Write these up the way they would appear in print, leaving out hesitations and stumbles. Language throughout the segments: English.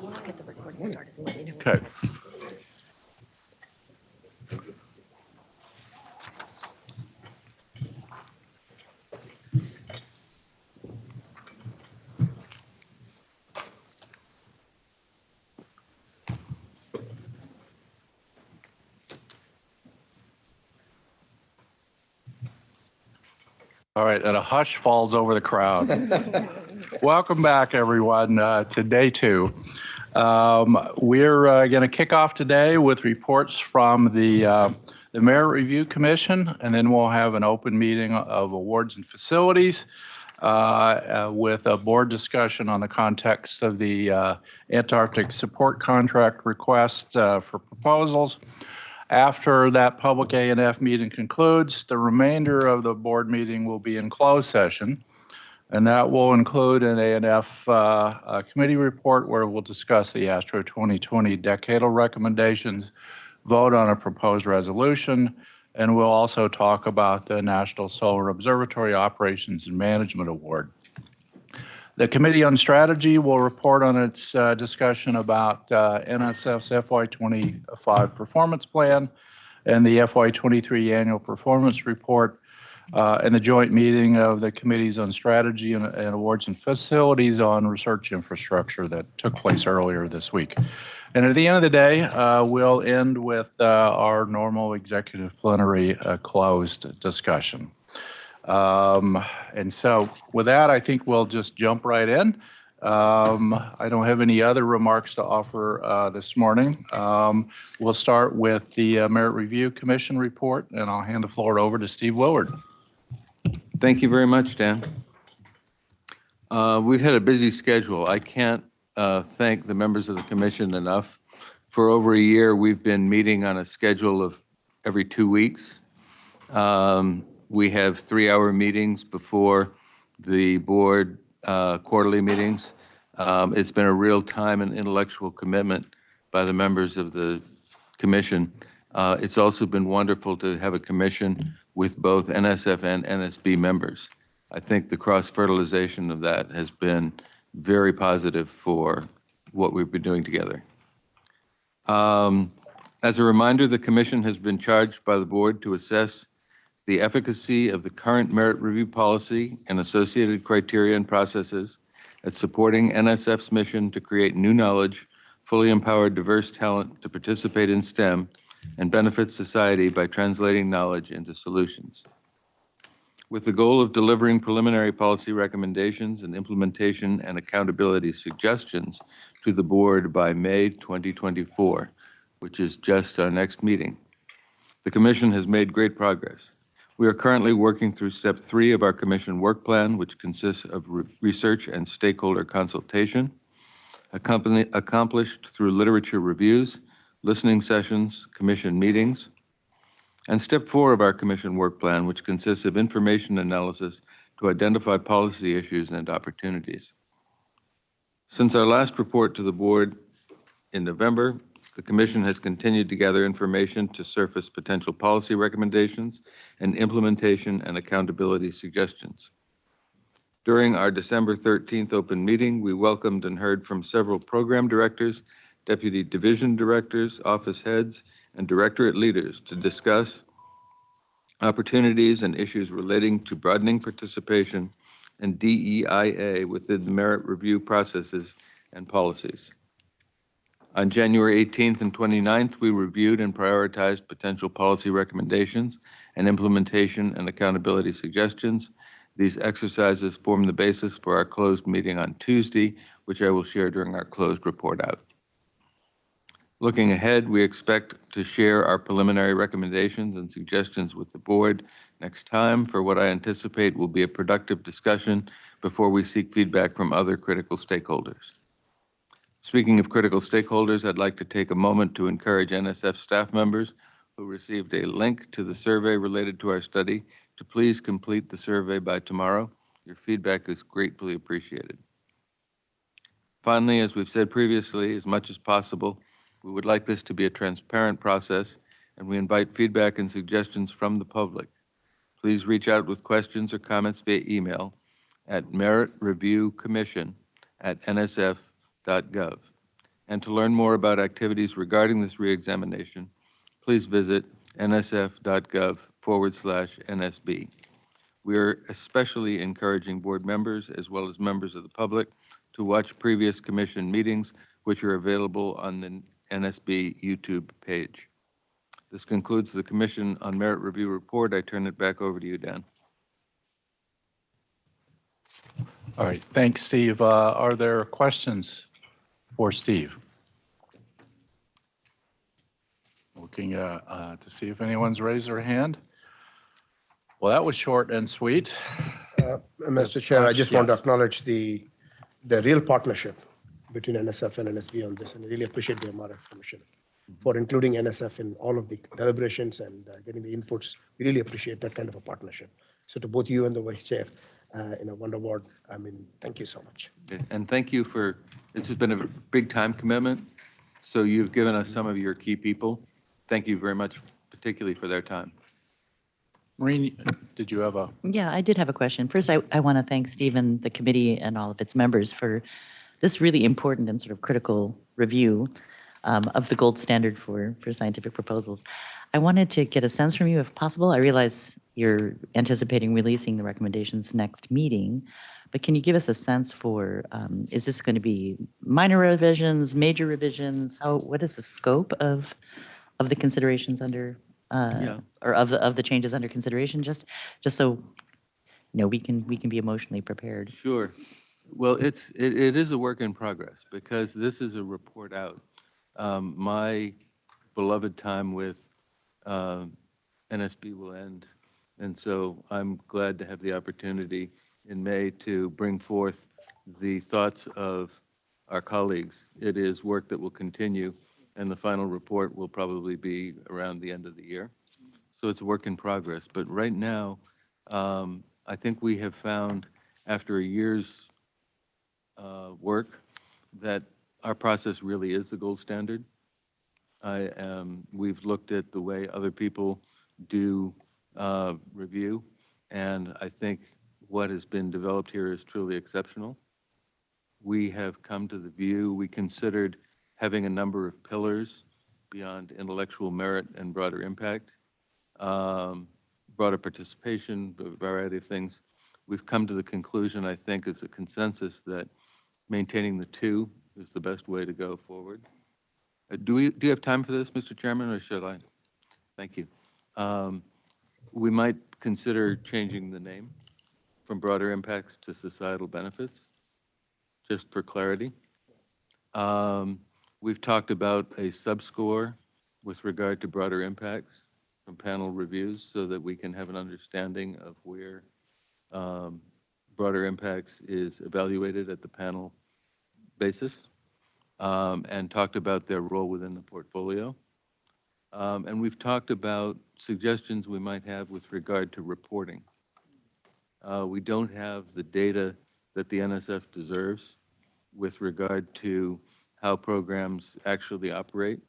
I'll get the recording started and let you know. Okay. All right, and a hush falls over the crowd. Welcome back, everyone, to day 2. We're going to kick off today with reports from the Merit Review Commission, and then we'll have an open meeting of awards and facilities with a board discussion on the context of the Antarctic support contract request for proposals. After that public A&F meeting concludes, the remainder of the board meeting will be in closed session, and that will include an A&F committee report where we'll discuss the ASTRO 2020 decadal recommendations, vote on a proposed resolution, and we'll also talk about the National Solar Observatory Operations and Management Award. The Committee on Strategy will report on its discussion about NSF's FY25 performance plan and the FY23 annual performance report, and the joint meeting of the Committees on Strategy and Awards and Facilities on Research Infrastructure that took place earlier this week. And at the end of the day, we'll end with our normal executive plenary closed discussion. And so with that, I think we'll just jump right in. I don't have any other remarks to offer this morning. We'll start with the Merit Review Commission report, and I'll hand the floor over to Steve Willard. Thank you very much, Dan. We've had a busy schedule. I can't thank the members of the commission enough. For over a year, we've been meeting on a schedule of every 2 weeks. We have 3-hour meetings before the board quarterly meetings. It's been a real time and intellectual commitment by the members of the commission. It's also been wonderful to have a commission with both NSF and NSB members. I think the cross-fertilization of that has been very positive for what we've been doing together. As a reminder, the commission has been charged by the board to assess the efficacy of the current merit review policy and associated criteria and processes at supporting NSF's mission to create new knowledge, fully empowered diverse talent to participate in STEM and benefit society by translating knowledge into solutions. With the goal of delivering preliminary policy recommendations and implementation and accountability suggestions to the board by May 2024, which is just our next meeting, the commission has made great progress. We are currently working through step 3 of our commission work plan, which consists of research and stakeholder consultation, accomplished through literature reviews, listening sessions, commission meetings, and step 4 of our commission work plan, which consists of information analysis to identify policy issues and opportunities. Since our last report to the board in November, the commission has continued to gather information to surface potential policy recommendations and implementation and accountability suggestions. During our December 13th open meeting, we welcomed and heard from several program directors, deputy division directors, office heads, and directorate leaders to discuss opportunities and issues relating to broadening participation and DEIA within the merit review processes and policies. On January 18th and 29th, we reviewed and prioritized potential policy recommendations and implementation and accountability suggestions. These exercises form the basis for our closed meeting on Tuesday, which I will share during our closed report out. Looking ahead, we expect to share our preliminary recommendations and suggestions with the board next time for what I anticipate will be a productive discussion before we seek feedback from other critical stakeholders. Speaking of critical stakeholders, I'd like to take a moment to encourage NSF staff members who received a link to the survey related to our study to please complete the survey by tomorrow. Your feedback is greatly appreciated. Finally, as we've said previously, as much as possible, we would like this to be a transparent process, and we invite feedback and suggestions from the public. Please reach out with questions or comments via email at meritreviewcommission@nsf.gov. And to learn more about activities regarding this reexamination, please visit nsf.gov/NSB. We are especially encouraging board members as well as members of the public to watch previous commission meetings, which are available on the NSB YouTube page. This concludes the Commission on Merit Review report. I turn it back over to you, Dan. All right, thanks, Steve. Are there questions for Steve? Looking to see if anyone's raised their hand. Well, that was short and sweet. Mr. Chair, I just want to Yes. acknowledge the real partnership between NSF and NSB on this, and I really appreciate the MRS Commission for including NSF in all of the deliberations and getting the inputs. We really appreciate that kind of a partnership. So to both you and the Vice Chair, Wonder Board, I mean, thank you so much. And thank you for, this has been a big time commitment. So you've given us some of your key people. Thank you very much, particularly for their time. Maureen, did you have a? Yeah, I did have a question. First, I want to thank Stephen, the committee, and all of its members for this really important and sort of critical review of the gold standard for scientific proposals. I wanted to get a sense from you, if possible. I realize you're anticipating releasing the recommendations next meeting, but can you give us a sense for, is this going to be minor revisions, major revisions? What is the scope of the considerations under, or of the changes under consideration? Just so we can be emotionally prepared. Sure. Well, it is a work in progress because this is a report out. My beloved time with NSB will end, and so I'm glad to have the opportunity in May to bring forth the thoughts of our colleagues. It is work that will continue, and the final report will probably be around the end of the year. So it's a work in progress. But right now, I think we have found, after a year's work, that our process really is the gold standard. We've looked at the way other people do review, and I think what has been developed here is truly exceptional. We have come to the view, we considered having a number of pillars beyond intellectual merit and broader impact, broader participation, a variety of things. We've come to the conclusion, I think, as a consensus that maintaining the two is the best way to go forward. Do you have time for this, Mr. Chairman, or should I? Thank you. We might consider changing the name from broader impacts to societal benefits, just for clarity. We've talked about a subscore with regard to broader impacts from panel reviews so that we can have an understanding of where broader impacts is evaluated at the panel basis, and talked about their role within the portfolio. And we've talked about suggestions we might have with regard to reporting. We don't have the data that the NSF deserves with regard to how programs actually operate.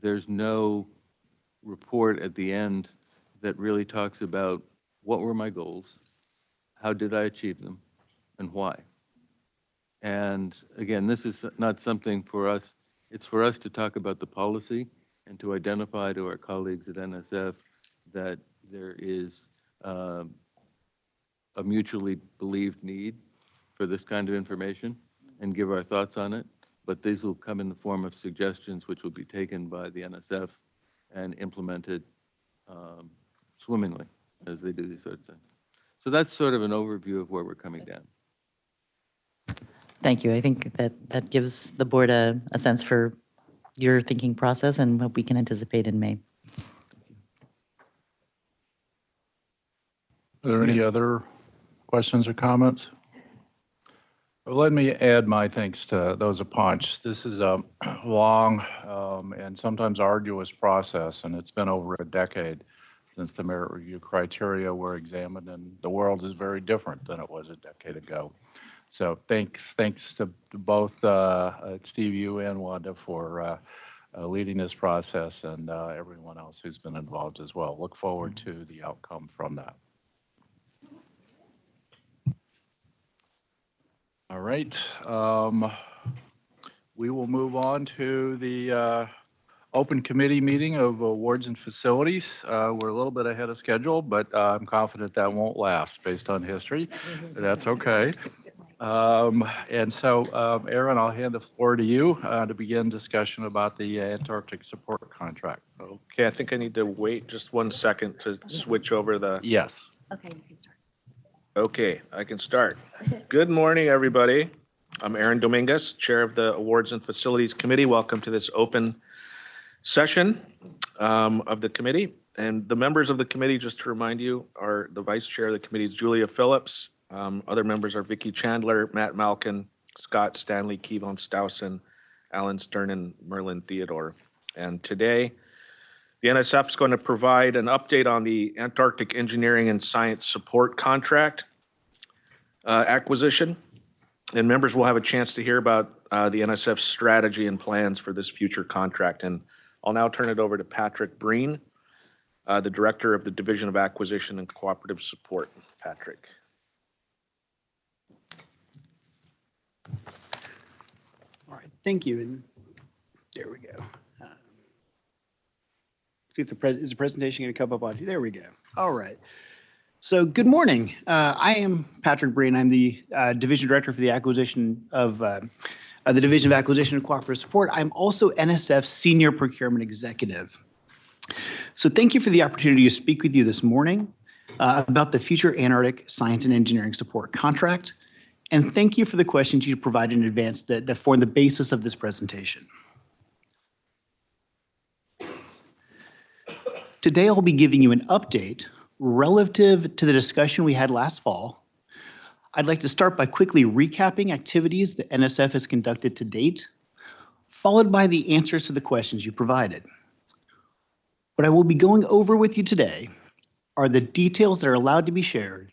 There's no report at the end that really talks about what were my goals, how did I achieve them, and why. And again, this is not something for us, it's for us to talk about the policy and to identify to our colleagues at NSF that there is a mutually believed need for this kind of information and give our thoughts on it. But these will come in the form of suggestions which will be taken by the NSF and implemented swimmingly as they do these sorts of things. So that's sort of an overview of where we're coming down. Thank you. I think that gives the board a sense for your thinking process and what we can anticipate in May. Are there any other questions or comments? Well, let me add my thanks to those of Punch. This is a long and sometimes arduous process, and it's been over a decade since the merit review criteria were examined, and the world is very different than it was a decade ago. So thanks to both Steve, you and Wanda for leading this process, and everyone else who's been involved as well. Look forward to the outcome from that. All right. we will move on to the open committee meeting of awards and facilities. We're a little bit ahead of schedule, but I'm confident that won't last based on history. That's okay. And so, Aaron, I'll hand the floor to you to begin discussion about the Antarctic support contract. Okay, I think I need to wait just 1 second to switch over the, Yes. Okay, you can start. okay, I can start. Good morning, everybody. I'm Aaron Dominguez, Chair of the Awards and Facilities Committee. Welcome to this open session of the committee. And the members of the committee, just to remind you, are the Vice Chair of the committee is Julia Phillips. Other members are Vicki Chandler, Matt Malkin, Scott Stanley, Kevon Stousen, Alan Stern, and Merlin Theodore. And today, the NSF is going to provide an update on the Antarctic Engineering and Science Support Contract acquisition. And members will have a chance to hear about the NSF's strategy and plans for this future contract. And I'll now turn it over to Patrick Breen, the Director of the Division of Acquisition and Cooperative Support. Patrick. All right, thank you. And there we go. See if is the presentation going to come up on? There we go. All right. So good morning. I am Patrick Breen. I'm the Division Director for the acquisition of the Division of Acquisition and Cooperative Support. I'm also NSF's Senior Procurement Executive. So thank you for the opportunity to speak with you this morning about the future Antarctic Science and Engineering Support Contract. And thank you for the questions you provided in advance that form the basis of this presentation. Today, I'll be giving you an update relative to the discussion we had last fall. I'd like to start by quickly recapping activities that NSF has conducted to date, followed by the answers to the questions you provided. What I will be going over with you today are the details that are allowed to be shared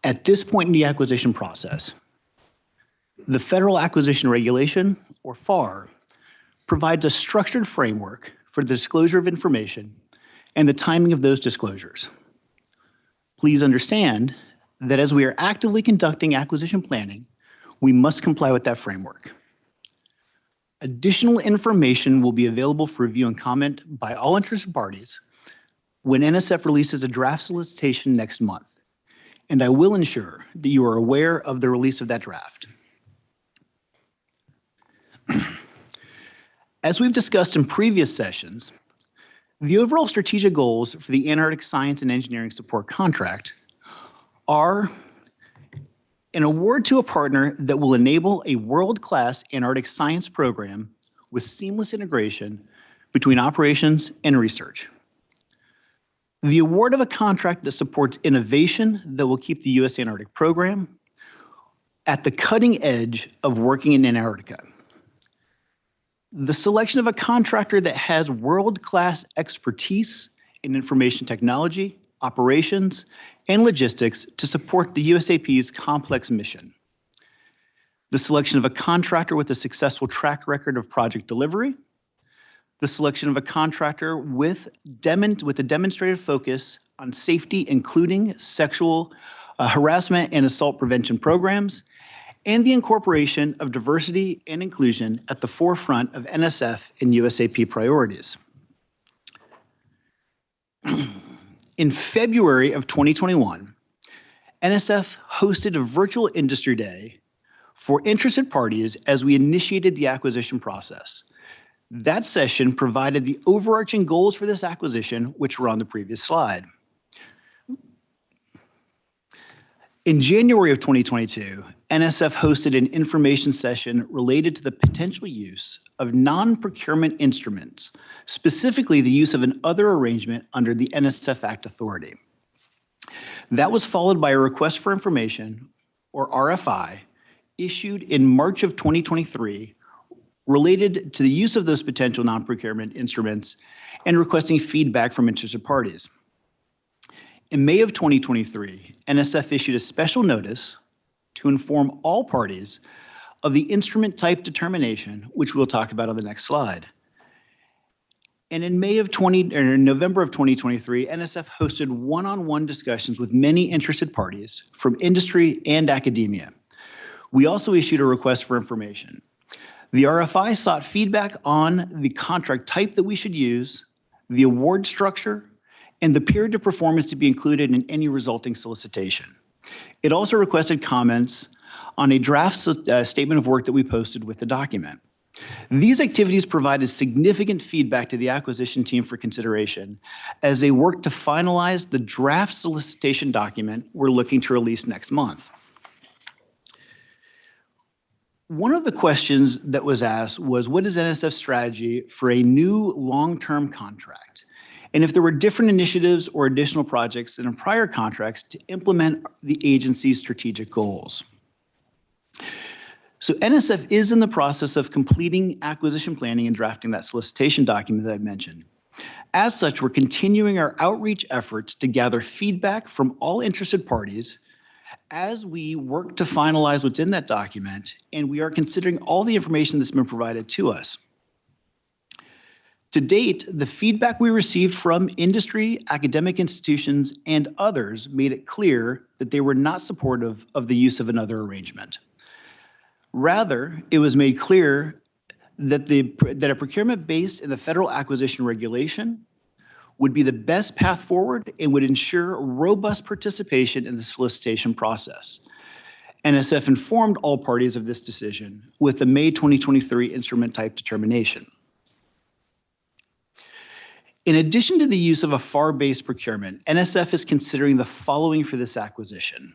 at this point in the acquisition process. The Federal Acquisition Regulation, or FAR, provides a structured framework for the disclosure of information and the timing of those disclosures. Please understand that as we are actively conducting acquisition planning, we must comply with that framework. Additional information will be available for review and comment by all interested parties when NSF releases a draft solicitation next month, and I will ensure that you are aware of the release of that draft. As we've discussed in previous sessions, the overall strategic goals for the Antarctic Science and Engineering Support Contract are an award to a partner that will enable a world-class Antarctic science program with seamless integration between operations and research. The award of a contract that supports innovation that will keep the U.S. Antarctic program at the cutting edge of working in Antarctica. The selection of a contractor that has world-class expertise in information technology, operations, and logistics to support the USAP's complex mission. The selection of a contractor with a successful track record of project delivery. The selection of a contractor with a demonstrated focus on safety, including sexual harassment and assault prevention programs, and the incorporation of diversity and inclusion at the forefront of NSF and USAP priorities. In February of 2021, NSF hosted a virtual industry day for interested parties as we initiated the acquisition process. That session provided the overarching goals for this acquisition, which were on the previous slide. In January of 2022, NSF hosted an information session related to the potential use of non-procurement instruments, specifically the use of an other arrangement under the NSF Act authority. That was followed by a request for information, or RFI, issued in March of 2023 related to the use of those potential non-procurement instruments and requesting feedback from interested parties. In May of 2023, NSF issued a special notice to inform all parties of the instrument type determination, which we'll talk about on the next slide. And in November of 2023, NSF hosted one-on-one discussions with many interested parties from industry and academia. We also issued a request for information. The RFI sought feedback on the contract type that we should use, the award structure, and the period of performance to be included in any resulting solicitation. It also requested comments on a draft statement of work that we posted with the document. These activities provided significant feedback to the acquisition team for consideration as they work to finalize the draft solicitation document we're looking to release next month. One of the questions that was asked was, what is NSF's strategy for a new long-term contract? And if there were different initiatives or additional projects than in prior contracts to implement the agency's strategic goals. So NSF is in the process of completing acquisition planning and drafting that solicitation document that I mentioned. As such, we're continuing our outreach efforts to gather feedback from all interested parties as we work to finalize what's in that document, and we are considering all the information that's been provided to us. To date, the feedback we received from industry, academic institutions, and others made it clear that they were not supportive of the use of another arrangement. Rather, it was made clear that a procurement based in the federal acquisition regulation would be the best path forward and would ensure robust participation in the solicitation process. NSF informed all parties of this decision with the May 2023 instrument type determination. In addition to the use of a FAR-based procurement, NSF is considering the following for this acquisition.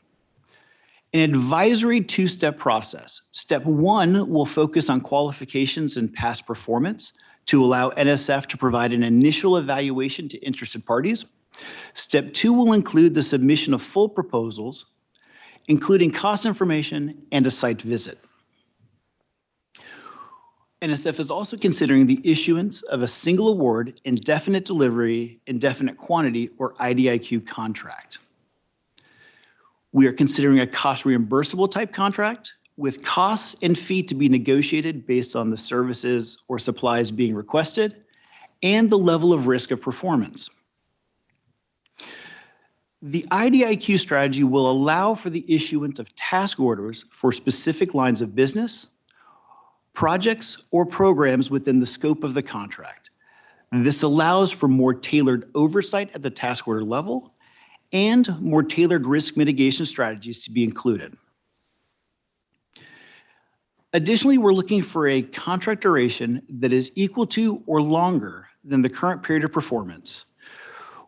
An advisory two-step process. Step 1 will focus on qualifications and past performance to allow NSF to provide an initial evaluation to interested parties. Step 2 will include the submission of full proposals, including cost information and a site visit. NSF is also considering the issuance of a single award, indefinite delivery, indefinite quantity, or IDIQ contract. We are considering a cost reimbursable type contract with costs and fee to be negotiated based on the services or supplies being requested and the level of risk of performance. The IDIQ strategy will allow for the issuance of task orders for specific lines of business, projects, or programs within the scope of the contract. This allows for more tailored oversight at the task order level and more tailored risk mitigation strategies to be included. Additionally, we're looking for a contract duration that is equal to or longer than the current period of performance,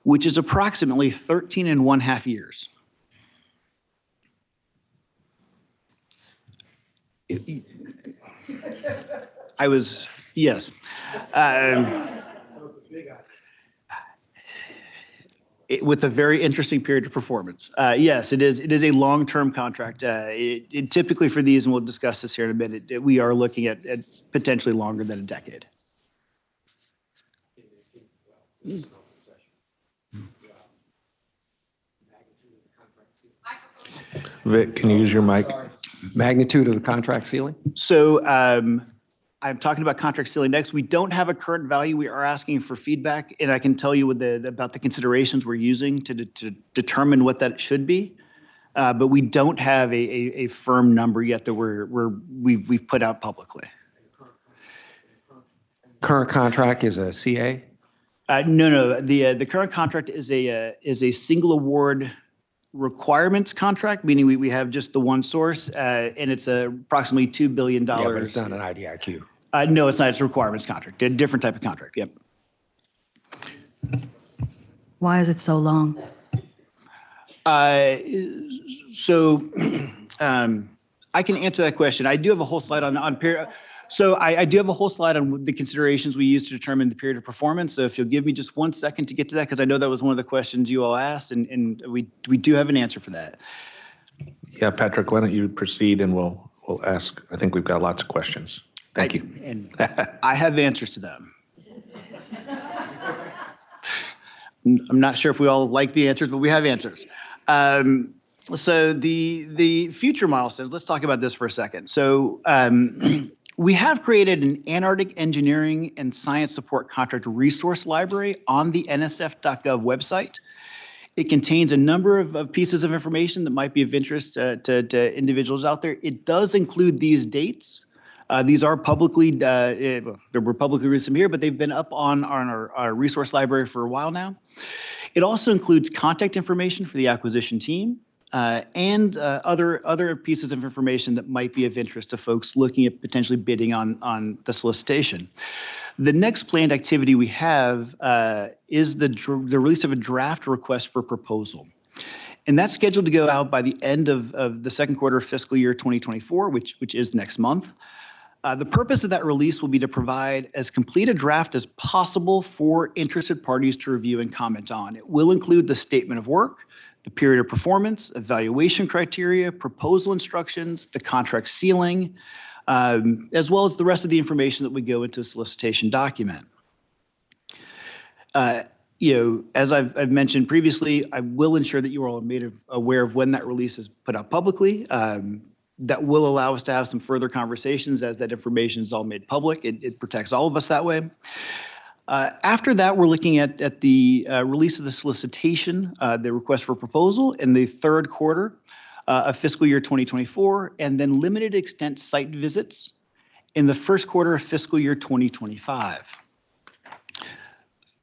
which is approximately 13.5 years. Yes. With a very interesting period of performance. Yes, it is a long-term contract. It typically for these, and we'll discuss this here in a minute, we are looking at potentially longer than a decade. Vic, can you use your mic? Magnitude of the contract ceiling? So I'm talking about contract ceiling next. We don't have a current value. We are asking for feedback, and I can tell you about the considerations we're using to determine what that should be. But we don't have a firm number yet that we've put out publicly. Current contract is a CA? No. The current contract is a single award requirements contract, meaning we have just the one source, and it's approximately $2 billion. Yeah, but it's not an IDIQ. No, it's not. It's a requirements contract, a different type of contract. Yep. Why is it so long? I can answer that question. I do have a whole slide on period. So I do have a whole slide on the considerations we use to determine the period of performance. So if you'll give me just 1 second to get to that, because I know that was one of the questions you all asked, and we do have an answer for that. Yeah, Patrick, why don't you proceed and we'll ask. I think we've got lots of questions. Thank you. And I have answers to them. I'm not sure if we all like the answers, but we have answers. So the future milestones, let's talk about this for a second. So we have created an Antarctic Engineering and Science Support Contract Resource Library on the nsf.gov website. It contains a number of pieces of information that might be of interest to individuals out there. It does include these dates, These are publicly, they were publicly released from here, but they've been up on our resource library for a while now. It also includes contact information for the acquisition team and other pieces of information that might be of interest to folks looking at potentially bidding on the solicitation. The next planned activity we have is the release of a draft request for proposal. And that's scheduled to go out by the end of the second quarter of fiscal year 2024, which is next month. The purpose of that release will be to provide as complete a draft as possible for interested parties to review and comment on. It will include the statement of work, the period of performance, evaluation criteria, proposal instructions, the contract ceiling, as well as the rest of the information that would go into a solicitation document. As I've mentioned previously, I will ensure that you are all made aware of when that release is put out publicly. That will allow us to have some further conversations as that information is all made public. It protects all of us that way. After that, we're looking at the release of the solicitation, the request for proposal in the third quarter of fiscal year 2024, and then limited extent site visits in the first quarter of fiscal year 2025.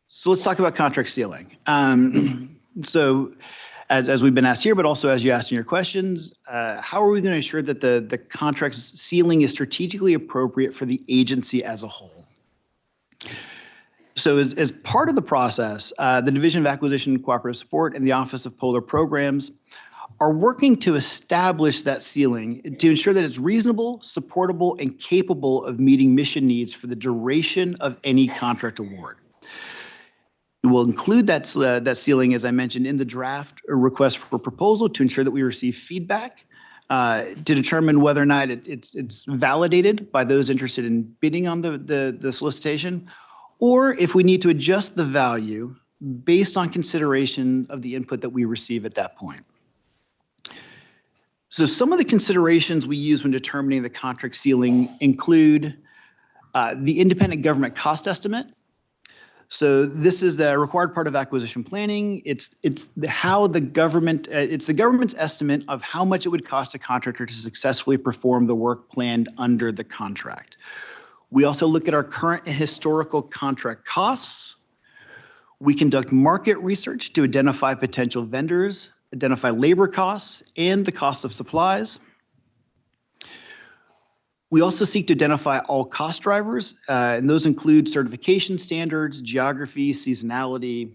So let's talk about contract ceiling. So as we've been asked here, but also as you asked in your questions, how are we going to ensure that the contract's ceiling is strategically appropriate for the agency as a whole? So as part of the process, the Division of Acquisition and Cooperative Support and the Office of Polar Programs are working to establish that ceiling to ensure that it's reasonable, supportable, and capable of meeting mission needs for the duration of any contract award. We'll include that ceiling, as I mentioned, in the draft request for proposal to ensure that we receive feedback to determine whether or not it's validated by those interested in bidding on the solicitation, or if we need to adjust the value based on consideration of the input that we receive at that point. So some of the considerations we use when determining the contract ceiling include the independent government cost estimate. So this is the required part of acquisition planning. It's the government's estimate of how much it would cost a contractor to successfully perform the work planned under the contract. We also look at our current and historical contract costs. We conduct market research to identify potential vendors, identify labor costs, and the cost of supplies. We also seek to identify all cost drivers, and those include certification standards, geography, seasonality,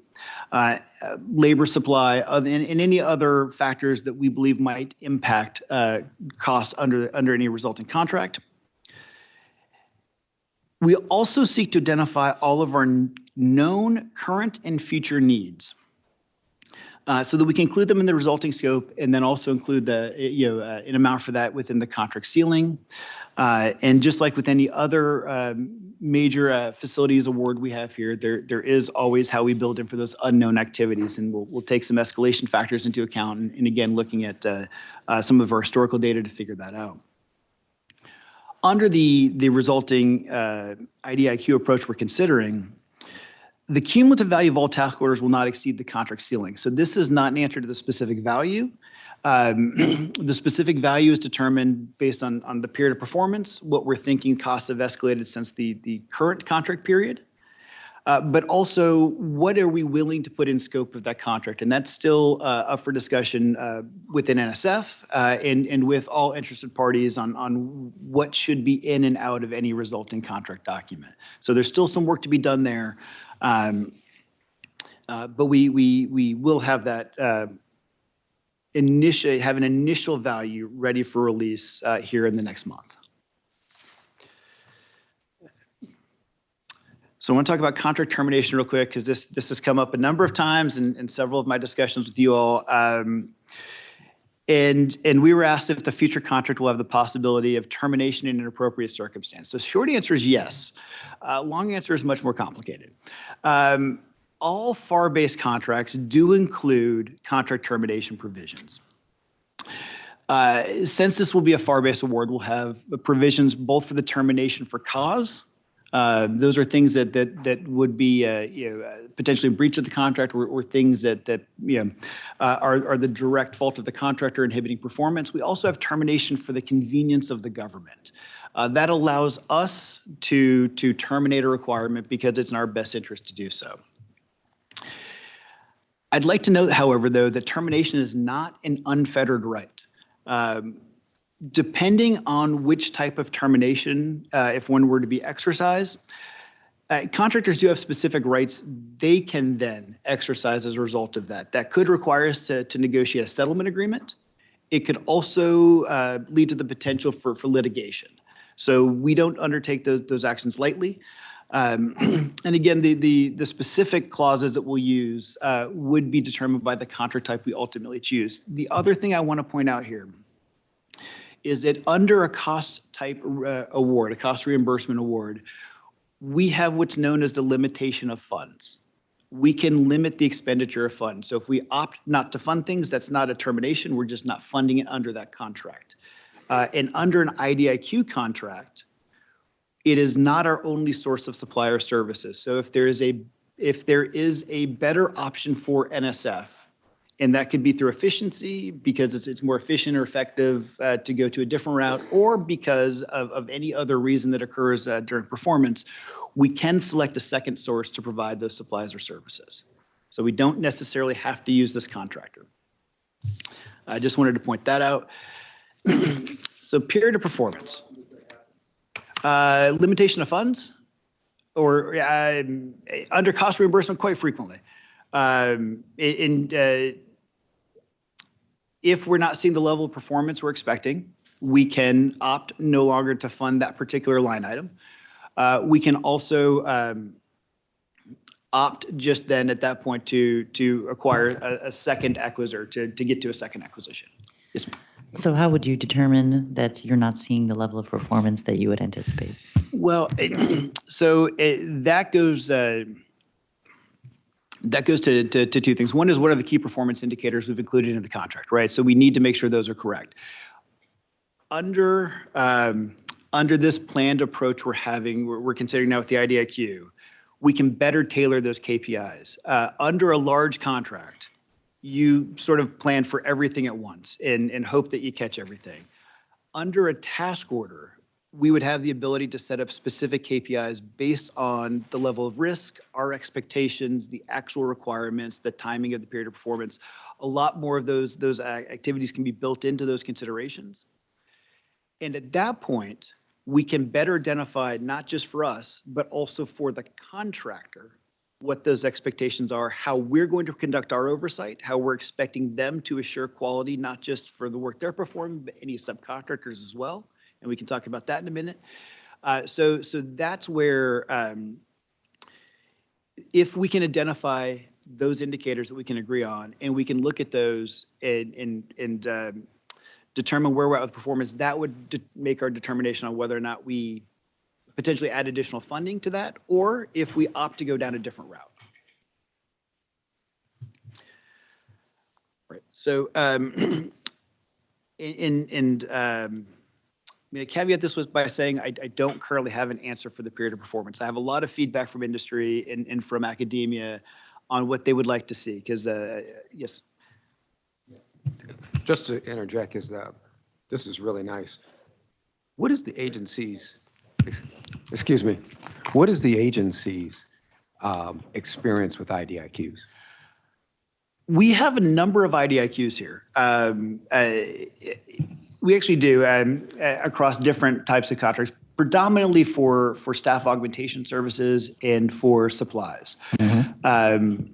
labor supply, and any other factors that we believe might impact costs under any resulting contract. We also seek to identify all of our known, current, and future needs, so that we can include them in the resulting scope, and then also include an amount for that within the contract ceiling. And just like with any other major facilities award we have here, there is always how we build in for those unknown activities, and we'll take some escalation factors into account, and again, looking at some of our historical data to figure that out. Under the resulting IDIQ approach we're considering, the cumulative value of all task orders will not exceed the contract ceiling. So this is not an answer to the specific value. The specific value is determined based on the period of performance, what we're thinking costs have escalated since the current contract period, but also what are we willing to put in scope of that contract. And that's still up for discussion within NSF and with all interested parties on what should be in and out of any resulting contract document. So there's still some work to be done there, but we will have that have an initial value ready for release here in the next month. So I want to talk about contract termination real quick, because this has come up a number of times in several of my discussions with you all. And we were asked if the future contract will have the possibility of termination in an appropriate circumstance. So short answer is yes. Long answer is much more complicated. All FAR-based contracts do include contract termination provisions. Since this will be a FAR-based award, we'll have provisions both for the termination for cause. Those are things that would be potentially a breach of the contract, or things that are the direct fault of the contractor inhibiting performance. We also have termination for the convenience of the government. That allows us to terminate a requirement because it's in our best interest to do so. I'd like to note, however, though, that termination is not an unfettered right. Depending on which type of termination, if one were to be exercised, contractors do have specific rights they can then exercise as a result of that. That could require us to negotiate a settlement agreement. It could also lead to the potential for litigation. So we don't undertake those actions lightly. And again, the specific clauses that we'll use would be determined by the contract type we ultimately choose. The other thing I want to point out here is that under a cost type award, a cost reimbursement award, we have what's known as the limitation of funds. We can limit the expenditure of funds. So if we opt not to fund things, that's not a termination. We're just not funding it under that contract. And under an IDIQ contract, it is not our only source of supplier services. So if there is a better option for NSF, and that could be through efficiency because it's more efficient or effective to go to a different route, or because of any other reason that occurs during performance, we can select a second source to provide those supplies or services. So we don't necessarily have to use this contractor. I just wanted to point that out. So period of performance. Limitation of funds, or under cost reimbursement quite frequently. If we're not seeing the level of performance we're expecting, we can opt no longer to fund that particular line item. We can also opt just then at that point to acquire a second acquisition, to get to a second acquisition. Yes, ma'am. So how would you determine that you're not seeing the level of performance that you would anticipate? Well, that goes to two things. One is, what are the key performance indicators we've included in the contract, right? So we need to make sure those are correct. Under this planned approach we're considering now with the IDIQ, we can better tailor those KPIs. Under a large contract, you sort of plan for everything at once and hope that you catch everything. Under a task order, we would have the ability to set up specific KPIs based on the level of risk, our expectations, the actual requirements, the timing of the period of performance. A lot more of those activities can be built into those considerations. And at that point, we can better identify, not just for us, but also for the contractor, what those expectations are, how we're going to conduct our oversight, how we're expecting them to assure quality, not just for the work they're performing, but any subcontractors as well. And we can talk about that in a minute. So that's where, if we can identify those indicators that we can agree on, and we can look at those and determine where we're at with performance, that would make our determination on whether or not we potentially add additional funding to that, or if we opt to go down a different route. Right. So, I'm going to caveat this by saying I don't currently have an answer for the period of performance. I have a lot of feedback from industry and from academia on what they would like to see. Because yes. Just to interject, this is really nice. What is the agency's, excuse me, what is the agency's experience with IDIQs? We have a number of IDIQs here. We actually do across different types of contracts, predominantly for staff augmentation services and for supplies. Mm-hmm.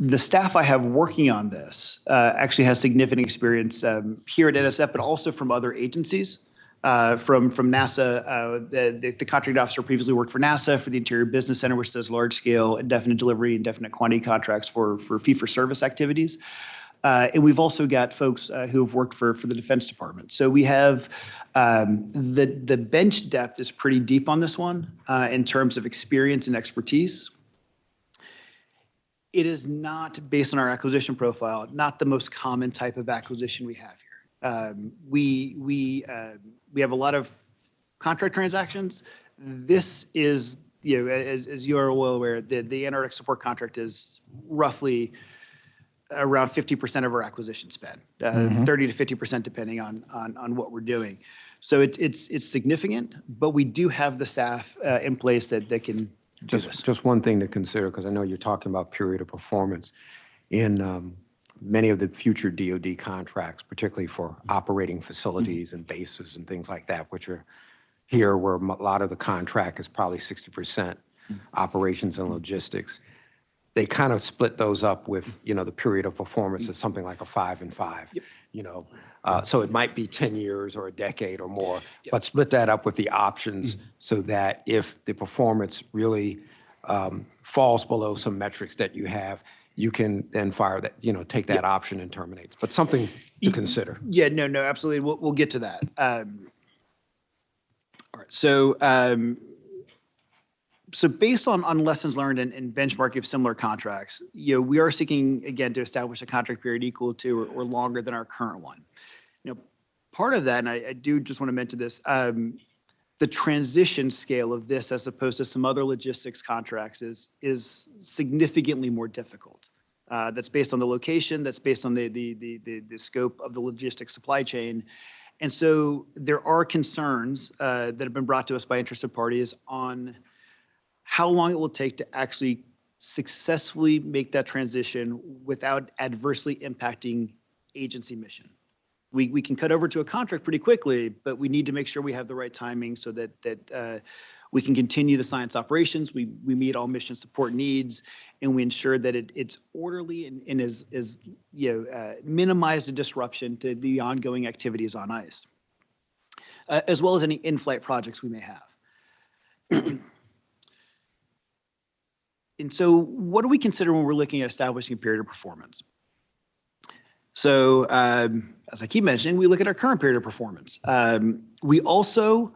The staff I have working on this actually has significant experience here at NSF, but also from other agencies. From NASA, the contract officer previously worked for NASA for the Interior Business Center, which does large-scale indefinite delivery, indefinite quantity contracts for fee-for-service activities. And we've also got folks who have worked for the Defense Department. So we have the bench depth is pretty deep on this one in terms of experience and expertise. It is not, based on our acquisition profile, not the most common type of acquisition we have here. We have a lot of contract transactions. This is, as you are well aware, the Antarctic support contract is roughly around 50% of our acquisition spend, 30 to 50% depending on what we're doing. So it's significant, but we do have the staff in place that can do this. Just one thing to consider, because I know you're talking about period of performance. In many of the future DoD contracts, particularly for operating facilities and bases and things like that, which are here where a lot of the contract is probably 60% operations and logistics. They kind of split those up with, the period of performance is something like a 5 and 5, so it might be 10 years or a decade or more, but split that up with the options so that if the performance really falls below some metrics that you have, you can then fire that, take that option and terminate. But something to consider. Yeah, no, absolutely. We'll get to that. All right. So based on lessons learned and benchmarking of similar contracts, we are seeking, again, to establish a contract period equal to or longer than our current one. Part of that, and I do just want to mention this, the transition scale of this as opposed to some other logistics contracts is significantly more difficult. That's based on the location, that's based on the scope of the logistics supply chain. And so there are concerns that have been brought to us by interested parties on how long it will take to actually successfully make that transition without adversely impacting agency mission. We can cut over to a contract pretty quickly, but we need to make sure we have the right timing so that we can continue the science operations, we meet all mission support needs, and we ensure that it's orderly and is minimize the disruption to the ongoing activities on ICE, as well as any in-flight projects we may have. And so what do we consider when we're looking at establishing a period of performance? So as I keep mentioning, we look at our current period of performance. We also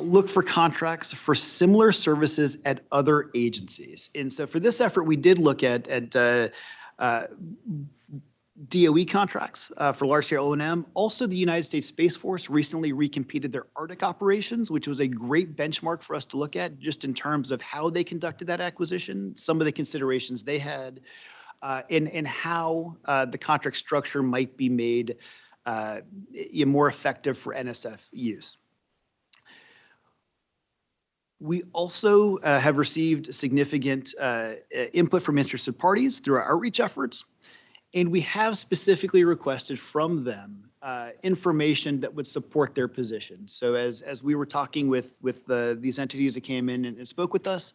look for contracts for similar services at other agencies. And so for this effort, we did look at DOE contracts for large-scale O&M. Also, the United States Space Force recently recompeted their Arctic operations, which was a great benchmark for us to look at just in terms of how they conducted that acquisition, some of the considerations they had, and how the contract structure might be made more effective for NSF use. We also have received significant input from interested parties through our outreach efforts, and we have specifically requested from them information that would support their position. So as we were talking with these entities that came in and spoke with us,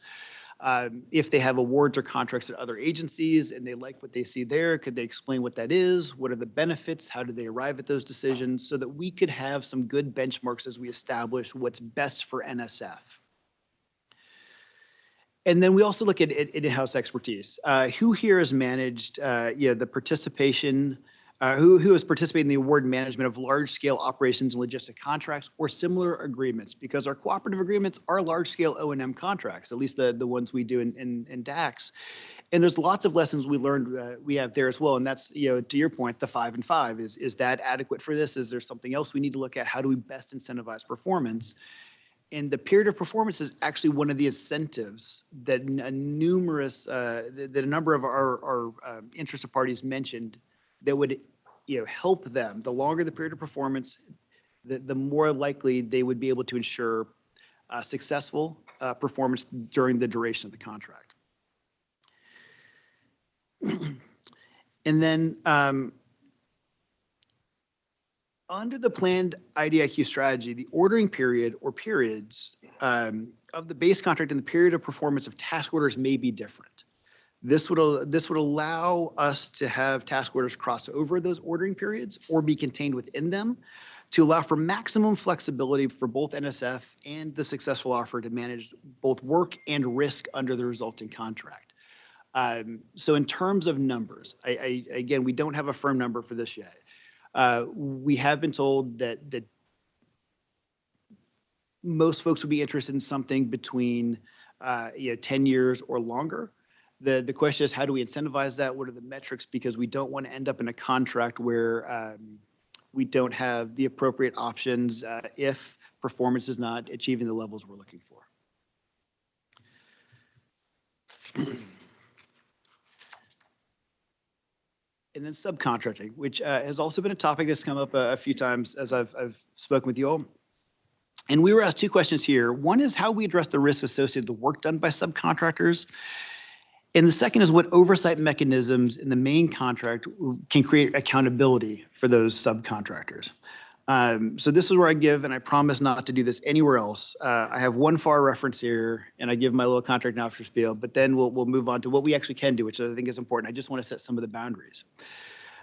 if they have awards or contracts at other agencies and they like what they see there, could they explain what that is? What are the benefits? How do they arrive at those decisions? So that we could have some good benchmarks as we establish what's best for NSF. And then we also look at in-house expertise. Who here has managed the participation, who has participated in the award management of large-scale operations and logistic contracts or similar agreements? Because our cooperative agreements are large-scale O&M contracts, at least the ones we do in DAX. And there's lots of lessons we learned we have there as well. And that's, to your point, the 5 and 5. Is that adequate for this? Is there something else we need to look at? How do we best incentivize performance? And the period of performance is actually one of the incentives that a number of our interested parties mentioned that would help them. The longer the period of performance, the more likely they would be able to ensure successful performance during the duration of the contract. And then under the planned IDIQ strategy, the ordering period or periods of the base contract and the period of performance of task orders may be different. This would allow us to have task orders cross over those ordering periods or be contained within them to allow for maximum flexibility for both NSF and the successful offer to manage both work and risk under the resulting contract. So in terms of numbers, again, we don't have a firm number for this yet. We have been told that most folks would be interested in something between 10 years or longer. The question is, how do we incentivize that? What are the metrics? Because we don't want to end up in a contract where we don't have the appropriate options if performance is not achieving the levels we're looking for. And then subcontracting, which has also been a topic that's come up a few times as I've spoken with you all. And we were asked two questions here. One is how we address the risks associated with the work done by subcontractors. And the second is what oversight mechanisms in the main contract can create accountability for those subcontractors. So this is where I give, and I promise not to do this anywhere else. I have one FAR reference here, and I give my little contract officer spiel, but then we'll move on to what we actually can do, which I think is important. I just want to set some of the boundaries.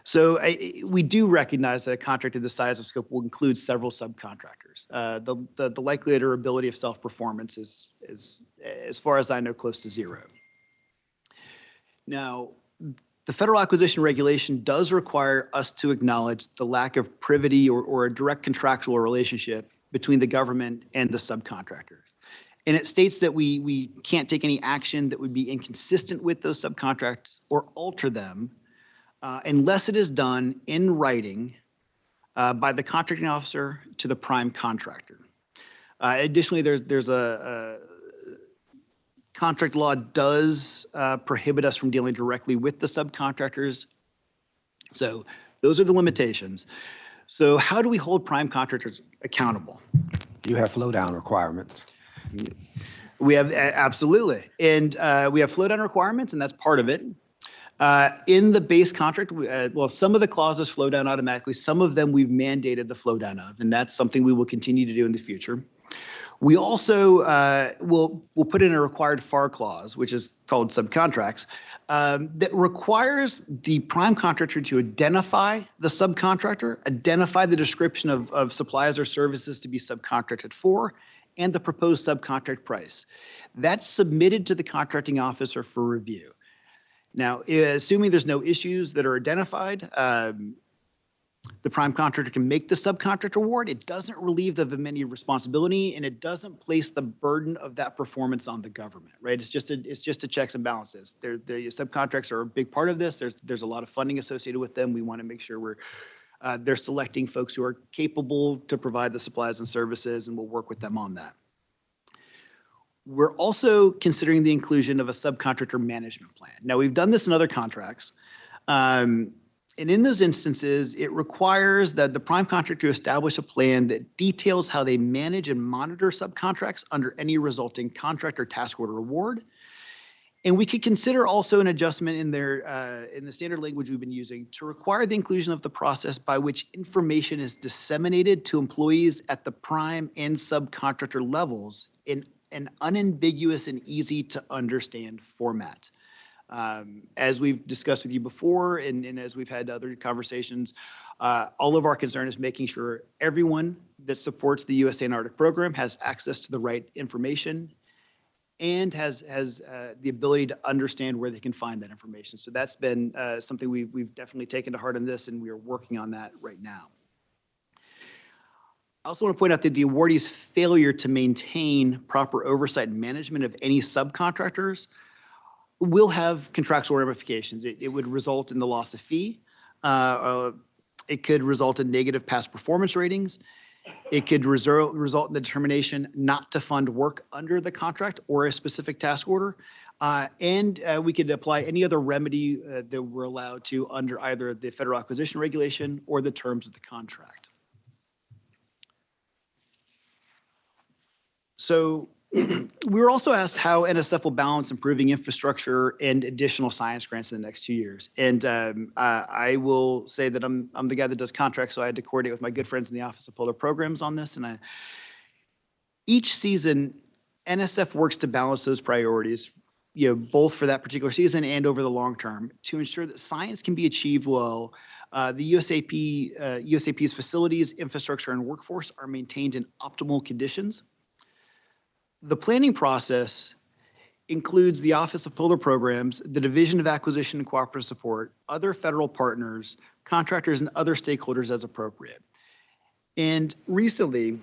So we do recognize that a contract of this size and scope will include several subcontractors. The likelihood or ability of self-performance is, as far as I know, close to zero. Now, the Federal Acquisition Regulation does require us to acknowledge the lack of privity or a direct contractual relationship between the government and the subcontractors. And it states that we can't take any action that would be inconsistent with those subcontracts or alter them unless it is done in writing by the contracting officer to the prime contractor. Additionally, there's a contract law does prohibit us from dealing directly with the subcontractors. So those are the limitations. So how do we hold prime contractors accountable? You have flow down requirements. We have, absolutely. And we have flow down requirements, and that's part of it. In the base contract, well, some of the clauses flow down automatically. Some of them we've mandated the flow down of, and that's something we will continue to do in the future. We also will put in a required FAR clause, which is called subcontracts, that requires the prime contractor to identify the subcontractor, identify the description of supplies or services to be subcontracted for, and the proposed subcontract price. That's submitted to the contracting officer for review. Now, assuming there's no issues that are identified, the prime contractor can make the subcontract award. It doesn't relieve them of any responsibility, and it doesn't place the burden of that performance on the government, right? It's just a checks and balances. The subcontracts are a big part of this. There's a lot of funding associated with them. We want to make sure they're selecting folks who are capable to provide the supplies and services, and we'll work with them on that. We're also considering the inclusion of a subcontractor management plan. Now, we've done this in other contracts. And in those instances, it requires that the prime contractor establish a plan that details how they manage and monitor subcontracts under any resulting contract or task order award. And we could consider also an adjustment in the standard language we've been using to require the inclusion of the process by which information is disseminated to employees at the prime and subcontractor levels in an unambiguous and easy to understand format. As we've discussed with you before, and as we've had other conversations, all of our concern is making sure everyone that supports the USA and Arctic program has access to the right information and has the ability to understand where they can find that information. So that's been something we've definitely taken to heart in this, and we are working on that right now. I also want to point out that the awardee's failure to maintain proper oversight and management of any subcontractors will have contractual ramifications. It would result in the loss of fee. It could result in negative past performance ratings. It could result in the determination not to fund work under the contract or a specific task order. And we could apply any other remedy that we're allowed to under either the Federal Acquisition Regulation or the terms of the contract. So we were also asked how NSF will balance improving infrastructure and additional science grants in the next 2 years. And I will say that I'm the guy that does contracts, so I had to coordinate with my good friends in the Office of Polar Programs on this. And each season, NSF works to balance those priorities, both for that particular season and over the long term, to ensure that science can be achieved while the USAP's facilities, infrastructure, and workforce are maintained in optimal conditions. The planning process includes the Office of Polar Programs, the Division of Acquisition and Cooperative Support, other federal partners, contractors, and other stakeholders as appropriate. And recently,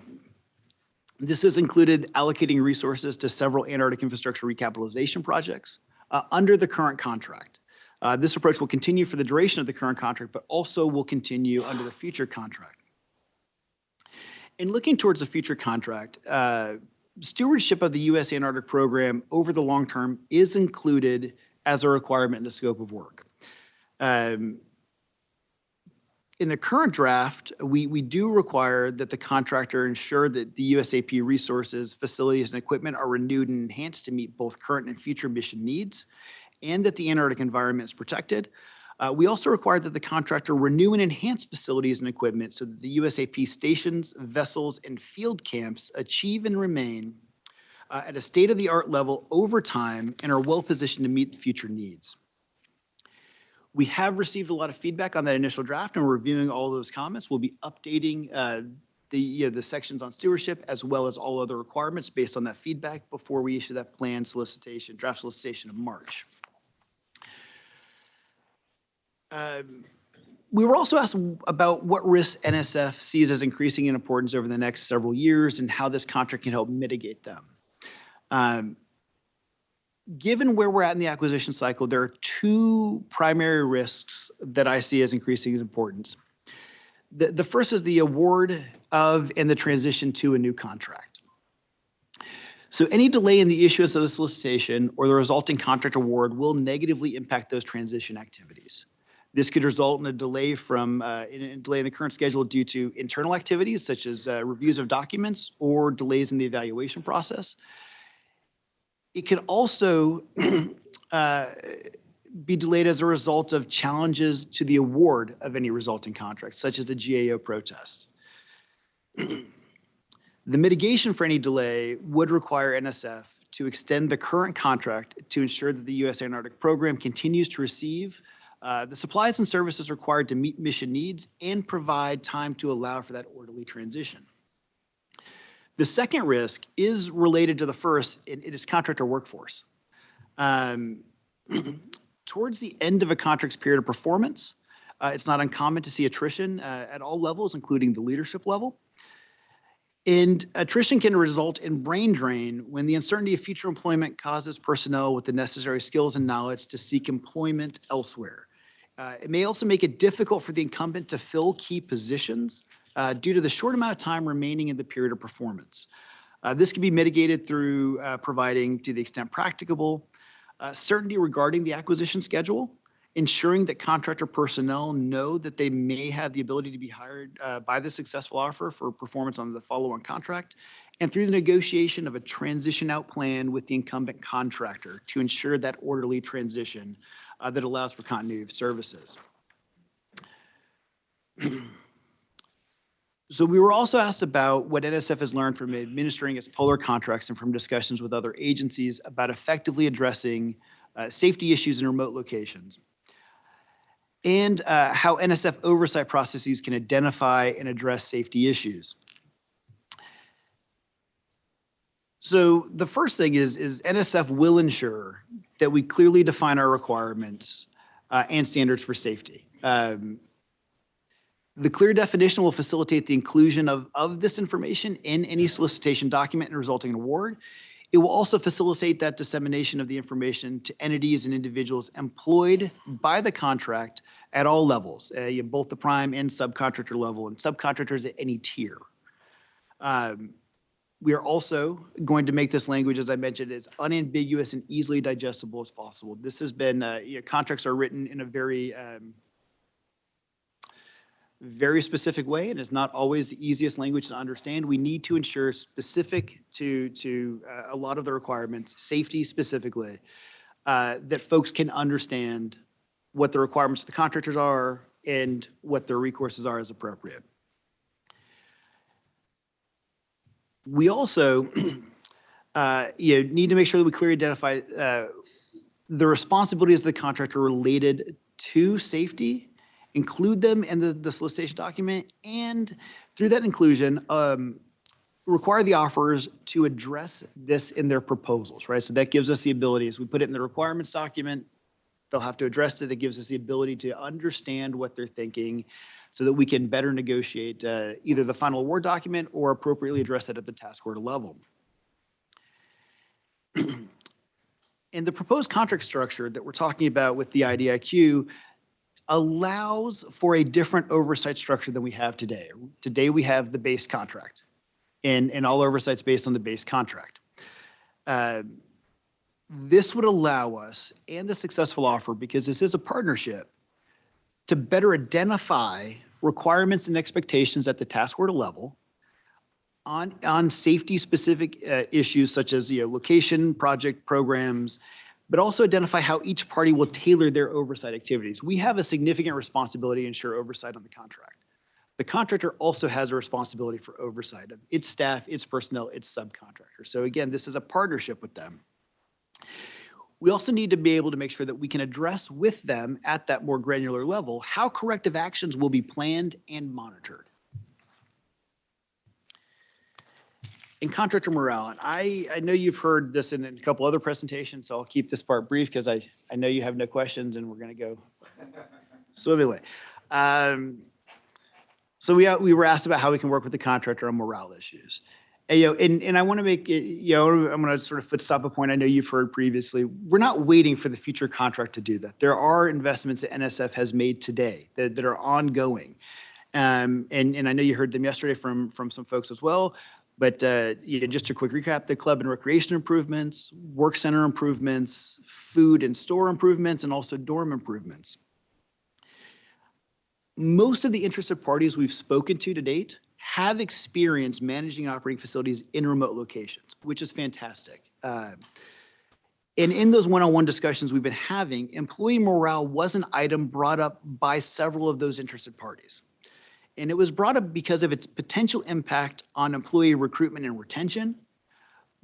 this has included allocating resources to several Antarctic infrastructure recapitalization projects under the current contract. This approach will continue for the duration of the current contract, but also will continue under the future contract. In looking towards the future contract, stewardship of the USA and Arctic program over the long term is included as a requirement in the scope of work. In the current draft, we do require that the contractor ensure that the USAP resources, facilities, and equipment are renewed and enhanced to meet both current and future mission needs, and that the Antarctic environment is protected. We also require that the contractor renew and enhance facilities and equipment so that the USAP stations, vessels, and field camps achieve and remain at a state-of-the-art level over time and are well-positioned to meet future needs. We have received a lot of feedback on that initial draft, and we're reviewing all those comments. We'll be updating the sections on stewardship as well as all other requirements based on that feedback before we issue that plan solicitation, draft solicitation in March. We were also asked about what risks NSF sees as increasing in importance over the next several years and how this contract can help mitigate them. Given where we're at in the acquisition cycle, there are two primary risks that I see as increasing in importance. The first is the award of and the transition to a new contract. So any delay in the issuance of the solicitation or the resulting contract award will negatively impact those transition activities. This could result in a delay in the current schedule due to internal activities such as reviews of documents or delays in the evaluation process. It can also be delayed as a result of challenges to the award of any resulting contract, such as a GAO protest. The mitigation for any delay would require NSF to extend the current contract to ensure that the U.S. Antarctic Program continues to receive the supplies and services required to meet mission needs and provide time to allow for that orderly transition. The second risk is related to the first, and it is contractor workforce. Towards the end of a contract's period of performance, it's not uncommon to see attrition at all levels, including the leadership level. And attrition can result in brain drain when the uncertainty of future employment causes personnel with the necessary skills and knowledge to seek employment elsewhere. It may also make it difficult for the incumbent to fill key positions due to the short amount of time remaining in the period of performance. This can be mitigated through providing, to the extent practicable, certainty regarding the acquisition schedule, ensuring that contractor personnel know that they may have the ability to be hired by the successful offer for performance on the follow-on contract, and through the negotiation of a transition out plan with the incumbent contractor to ensure that orderly transition that allows for continuity of services. So we were also asked about what NSF has learned from administering its polar contracts and from discussions with other agencies about effectively addressing safety issues in remote locations, and how NSF oversight processes can identify and address safety issues. So the first thing is NSF will ensure that we clearly define our requirements and standards for safety. The clear definition will facilitate the inclusion of this information in any solicitation document and resulting award. It will also facilitate that dissemination of the information to entities and individuals employed by the contract at all levels, both the prime and subcontractor level, and subcontractors at any tier. We are also going to make this language, as I mentioned, as unambiguous and easily digestible as possible. This has been, contracts are written in a very specific way, and it's not always the easiest language to understand. We need to ensure specific to a lot of the requirements, safety specifically, that folks can understand what the requirements of the contractors are and what their recourses are as appropriate. We also need to make sure that we clearly identify the responsibilities of the contractor related to safety, include them in the solicitation document, and through that inclusion, require the offerers to address this in their proposals, right? So that gives us the ability, as we put it in the requirements document, they'll have to address it. That gives us the ability to understand what they're thinking so that we can better negotiate either the final award document or appropriately address it at the task order level. And the proposed contract structure that we're talking about with the IDIQ allows for a different oversight structure than we have today. Today we have the base contract, and all oversights based on the base contract. This would allow us and the successful offer, because this is a partnership, to better identify requirements and expectations at the task order level on safety-specific issues such as location, project programs, but also identify how each party will tailor their oversight activities. We have a significant responsibility to ensure oversight on the contract. The contractor also has a responsibility for oversight of its staff, its personnel, its subcontractors. So again, this is a partnership with them. We also need to be able to make sure that we can address with them at that more granular level how corrective actions will be planned and monitored. In contractor morale, and I know you've heard this in a couple other presentations, so I'll keep this part brief because I know you have no questions and we're going to go swimmingly. So we were asked about how we can work with the contractor on morale issues. And I want to make it, I'm going to sort of foot stop a point I know you've heard previously. We're not waiting for the future contract to do that. There are investments that NSF has made today that are ongoing. And I know you heard them yesterday from some folks as well. But just a quick recap, the club and recreation improvements, work center improvements, food and store improvements, and also dorm improvements. Most of the interested parties we've spoken to date have experience managing and operating facilities in remote locations, which is fantastic. And in those one-on-one discussions we've been having, employee morale was an item brought up by several of those interested parties. And it was brought up because of its potential impact on employee recruitment and retention,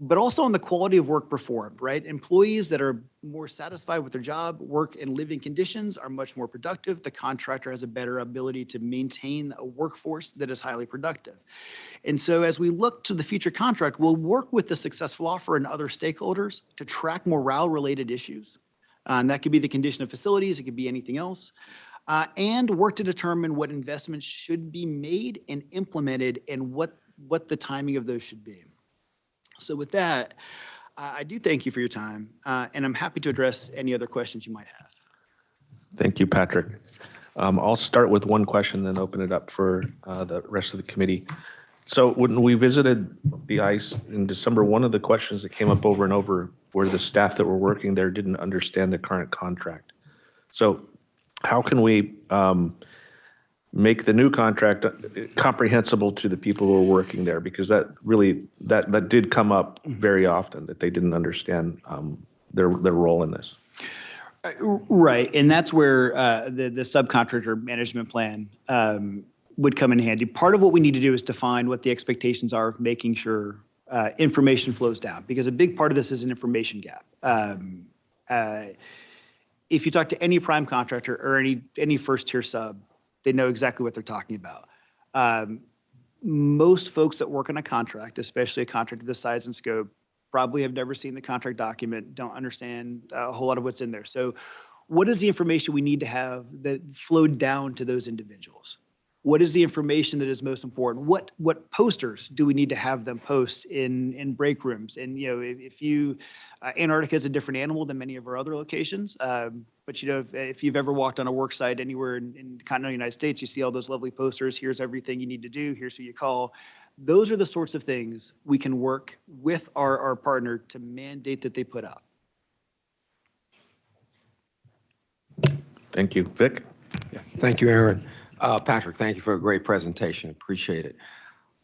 but also on the quality of work performed, right? Employees that are more satisfied with their job, work, and living conditions are much more productive. The contractor has a better ability to maintain a workforce that is highly productive. And so as we look to the future contract, we'll work with the successful offer and other stakeholders to track morale-related issues. And that could be the condition of facilities, it could be anything else. And work to determine what investments should be made and implemented and what the timing of those should be. So with that, I do thank you for your time, and I'm happy to address any other questions you might have. Thank you, Patrick. I'll start with one question, then open it up for the rest of the committee. So when we visited the ICE in December, one of the questions that came up over and over were the staff that were working there didn't understand the current contract. So how can we make the new contract comprehensible to the people who are working there? Because that really, that did come up very often, that they didn't understand their role in this. Right, and that's where the subcontractor management plan would come in handy. Part of what we need to do is define what the expectations are of making sure information flows down, because a big part of this is an information gap. If you talk to any prime contractor or any first tier sub, they know exactly what they're talking about. Most folks that work on a contract, especially a contract of this size and scope, probably have never seen the contract document, don't understand a whole lot of what's in there. So what is the information we need to have that flowed down to those individuals? What is the information that is most important? What posters do we need to have them post in break rooms? And if Antarctica is a different animal than many of our other locations, but if you've ever walked on a work site anywhere in the continental United States, you see all those lovely posters. Here's everything you need to do. Here's who you call. Those are the sorts of things we can work with our partner to mandate that they put up. Thank you. Vic? Yeah. Thank you, Aaron. Patrick, thank you for a great presentation. Appreciate it.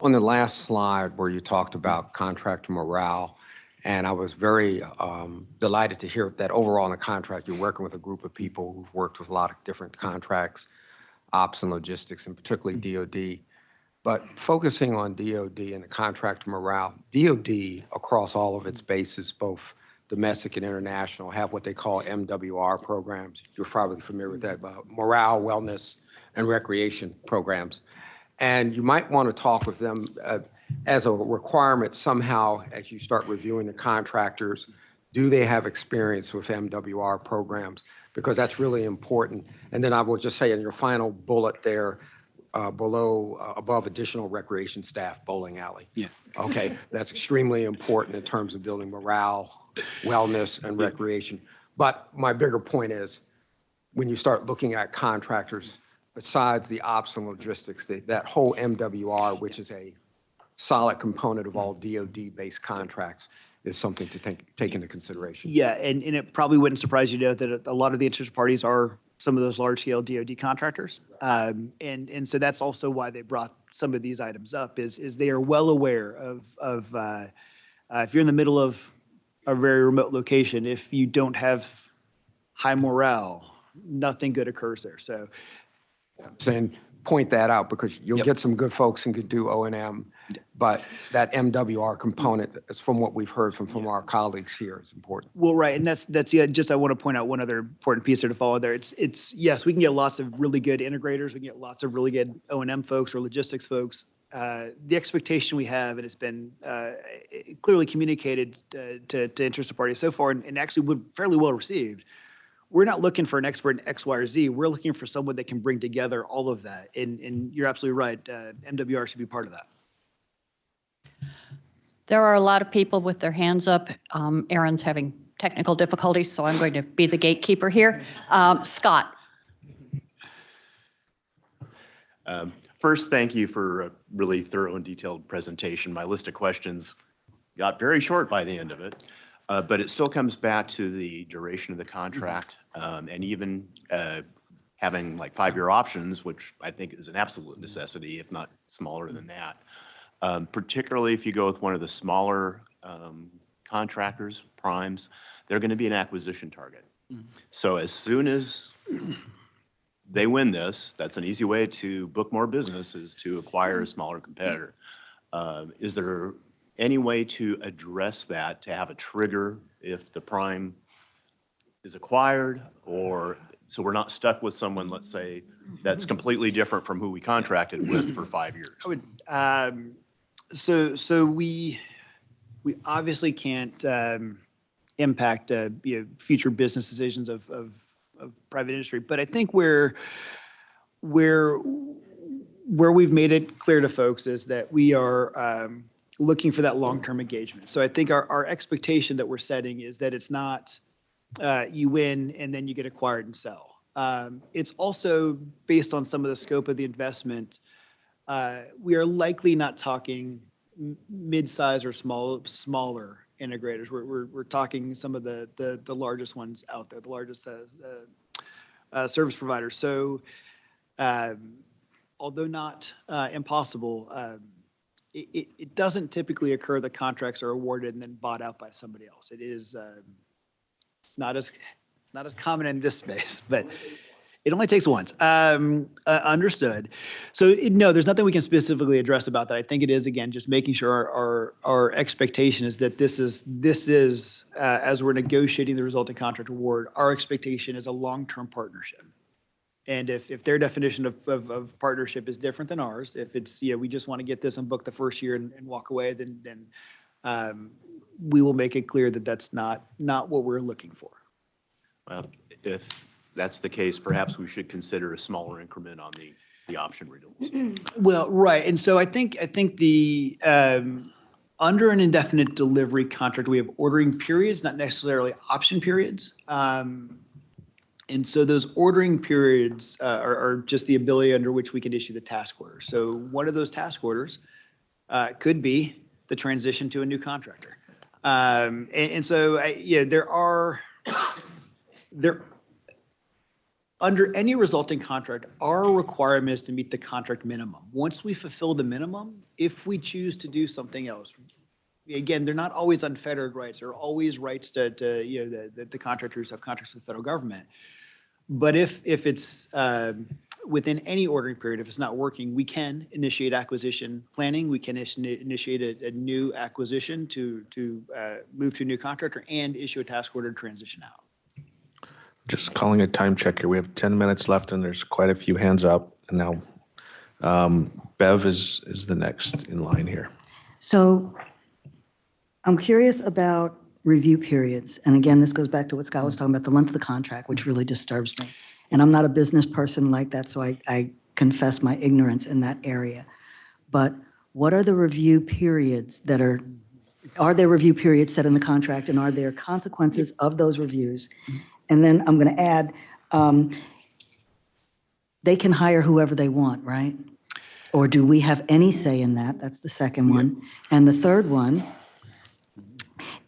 On the last slide where you talked about contractor morale, and I was very delighted to hear that overall in the contract, you're working with a group of people who've worked with a lot of different contracts, ops and logistics, and particularly DOD. But focusing on DOD and the contractor morale, DOD across all of its bases, both domestic and international, have what they call MWR programs. You're probably familiar with that, about morale, wellness, and recreation programs. And you might want to talk with them as a requirement somehow as you start reviewing the contractors. Do they have experience with MWR programs? Because that's really important. And then I will just say in your final bullet there, above additional recreation staff, bowling alley. Yeah. Okay, that's extremely important in terms of building morale, wellness, and recreation. But my bigger point is when you start looking at contractors, besides the ops and logistics, that whole MWR, which is a solid component of all DOD-based contracts, is something to take into consideration. Yeah, and it probably wouldn't surprise you to know that a lot of the interested parties are some of those large-scale DoD contractors. And so that's also why they brought some of these items up, is they are well aware of if you're in the middle of a very remote location, if you don't have high morale, nothing good occurs there. So Saying, point that out because you'll get some good folks and could do O&M, but that MWR component, is from what we've heard from our colleagues here, is important. well, right, and that's just I want to point out one other important piece there to follow there. It's yes, we can get lots of really good integrators, we can get lots of really good O&M folks or logistics folks. The expectation we have, and it's been clearly communicated to interested parties so far, and actually we're fairly well received. We're not looking for an expert in X, Y, or Z. We're looking for someone that can bring together all of that. And you're absolutely right. MWR should be part of that. There are a lot of people with their hands up. Aaron's having technical difficulties, so I'm going to be the gatekeeper here. Scott. First, thank you for a really thorough and detailed presentation. My list of questions got very short by the end of it, but it still comes back to the duration of the contract and even having like 5-year options, which I think is an absolute necessity, if not smaller than that. Particularly if you go with one of the smaller contractors, primes, they're going to be an acquisition target. So as soon as they win this, that's an easy way to book more business, is to acquire a smaller competitor. Is there any way to address that, to have a trigger if the prime is acquired, or so we're not stuck with someone, let's say, that's completely different from who we contracted with for 5 years? I would, so we obviously can't impact future business decisions of private industry, but I think where we've made it clear to folks is that we are looking for that long-term engagement. So I think our expectation that we're setting is that it's not you win and then you get acquired and sell. It's also based on some of the scope of the investment. We are likely not talking mid-size or smaller integrators. We're talking some of the largest ones out there, the largest service providers. So although not impossible, it doesn't typically occur that contracts are awarded and then bought out by somebody else. It is not as common in this space, but it only takes once. Understood. So no, there's nothing we can specifically address about that. I think it is, again, just making sure our expectation is that this is as we're negotiating the resulting contract award, our expectation is a long-term partnership. And if their definition of partnership is different than ours, if it's, we just want to get this and book the first year and walk away, then we will make it clear that that's not what we're looking for. Well, if that's the case, perhaps we should consider a smaller increment on the option renewals. Well, right. And so I think the under an indefinite delivery contract, we have ordering periods, not necessarily option periods. And so those ordering periods are just the ability under which we can issue the task order. So one of those task orders could be the transition to a new contractor. And so there under any resulting contract, our requirement is to meet the contract minimum. Once we fulfill the minimum, if we choose to do something else, again, they're not always unfettered rights. There are always rights to the contractors have contracts with the federal government. But if it's within any ordering period, if it's not working, we can initiate acquisition planning. We can initiate a new acquisition to move to a new contractor and issue a task order to transition out. Just calling a time check here. We have 10 minutes left and there's quite a few hands up. And now Bev is the next in line here. So I'm curious about review periods. And again, this goes back to what Scott was talking about, the length of the contract, which really disturbs me. And I'm not a business person like that, so I confess my ignorance in that area. But what are the review periods that are there review periods set in the contract, and are there consequences of those reviews? And then I'm going to add, they can hire whoever they want, right? Or do we have any say in that? That's the second one. And the third one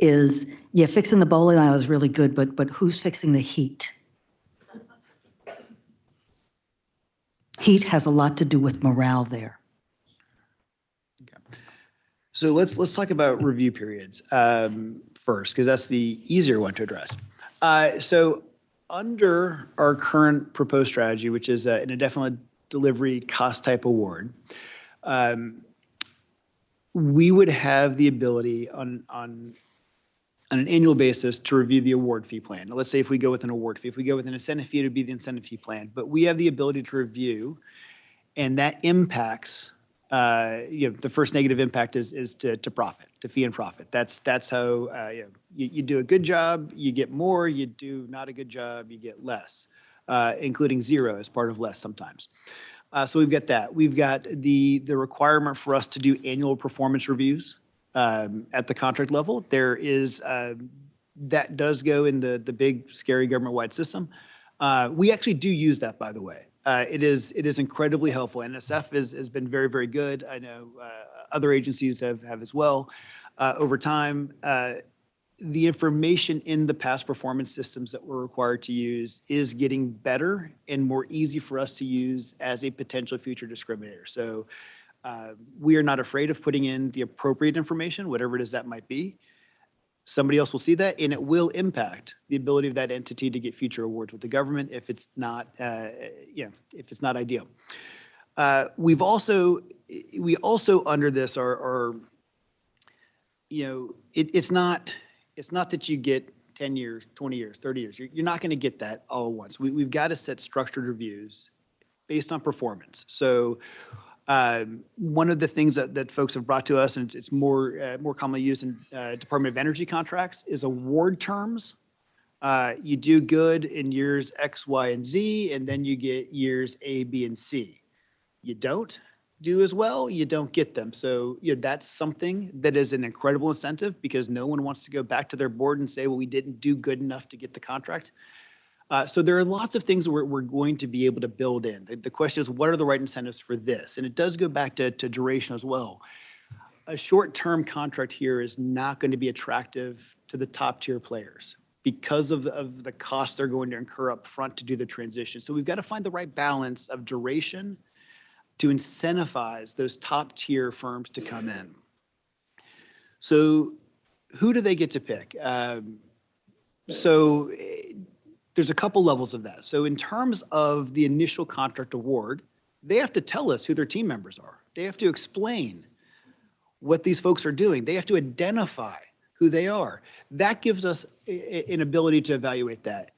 is, fixing the bowling alley is really good, but who's fixing the heat? heat has a lot to do with morale there. So let's talk about review periods first, because that's the easier one to address. So under our current proposed strategy, which is an indefinite delivery cost type award, we would have the ability on an annual basis to review the award fee plan. Now, let's say if we go with an award fee, if we go with an incentive fee, it would be the incentive fee plan. But we have the ability to review, and that impacts, the first negative impact is to profit, to fee and profit. That's how you do a good job, you get more. You do not a good job, you get less, including zero as part of less sometimes. So we've got that. We've got the requirement for us to do annual performance reviews at the contract level. There is that does go in the big scary government-wide system. We actually do use that, by the way. It is incredibly helpful. NSF has been very, very good. I know other agencies have as well. Over time, the information in the past performance systems that we're required to use is getting better and more easy for us to use as a potential future discriminator. So we are not afraid of putting in the appropriate information, whatever it is that might be. Somebody else will see that, and it will impact the ability of that entity to get future awards with the government if it's not, if it's not ideal. We also under this are it's not that you get 10 years, 20 years, 30 years. You're not going to get that all at once. We've got to set structured reviews based on performance. So one of the things that folks have brought to us, and it's more commonly used in Department of Energy contracts, is award terms. You do good in years X, Y, and Z, and then you get years A, B, and C. You don't do as well, you don't get them. So that's something that is an incredible incentive, because no one wants to go back to their board and say, well, we didn't do good enough to get the contract. So there are lots of things we're going to be able to build in. The question is, what are the right incentives for this? And it does go back to duration as well. A short-term contract here is not going to be attractive to the top-tier players because of the cost they're going to incur up front to do the transition. So we've got to find the right balance of duration to incentivize those top-tier firms to come in. So who do they get to pick? There's a couple levels of that. So in terms of the initial contract award, they have to tell us who their team members are. They have to explain what these folks are doing. They have to identify who they are. That gives us an ability to evaluate that.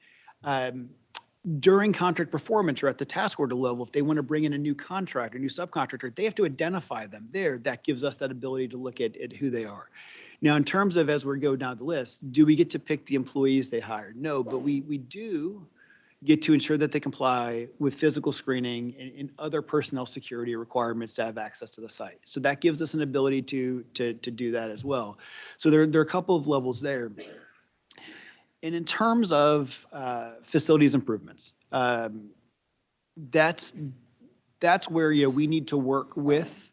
During contract performance or at the task order level, if they want to bring in a new contractor, a new subcontractor, they have to identify them there. That gives us that ability to look at who they are. Now, in terms of, as we go down the list, do we get to pick the employees they hired? No, but we do get to ensure that they comply with physical screening and other personnel security requirements to have access to the site. So that gives us an ability to do that as well. So there are a couple of levels there. And in terms of facilities improvements, that's where we need to work with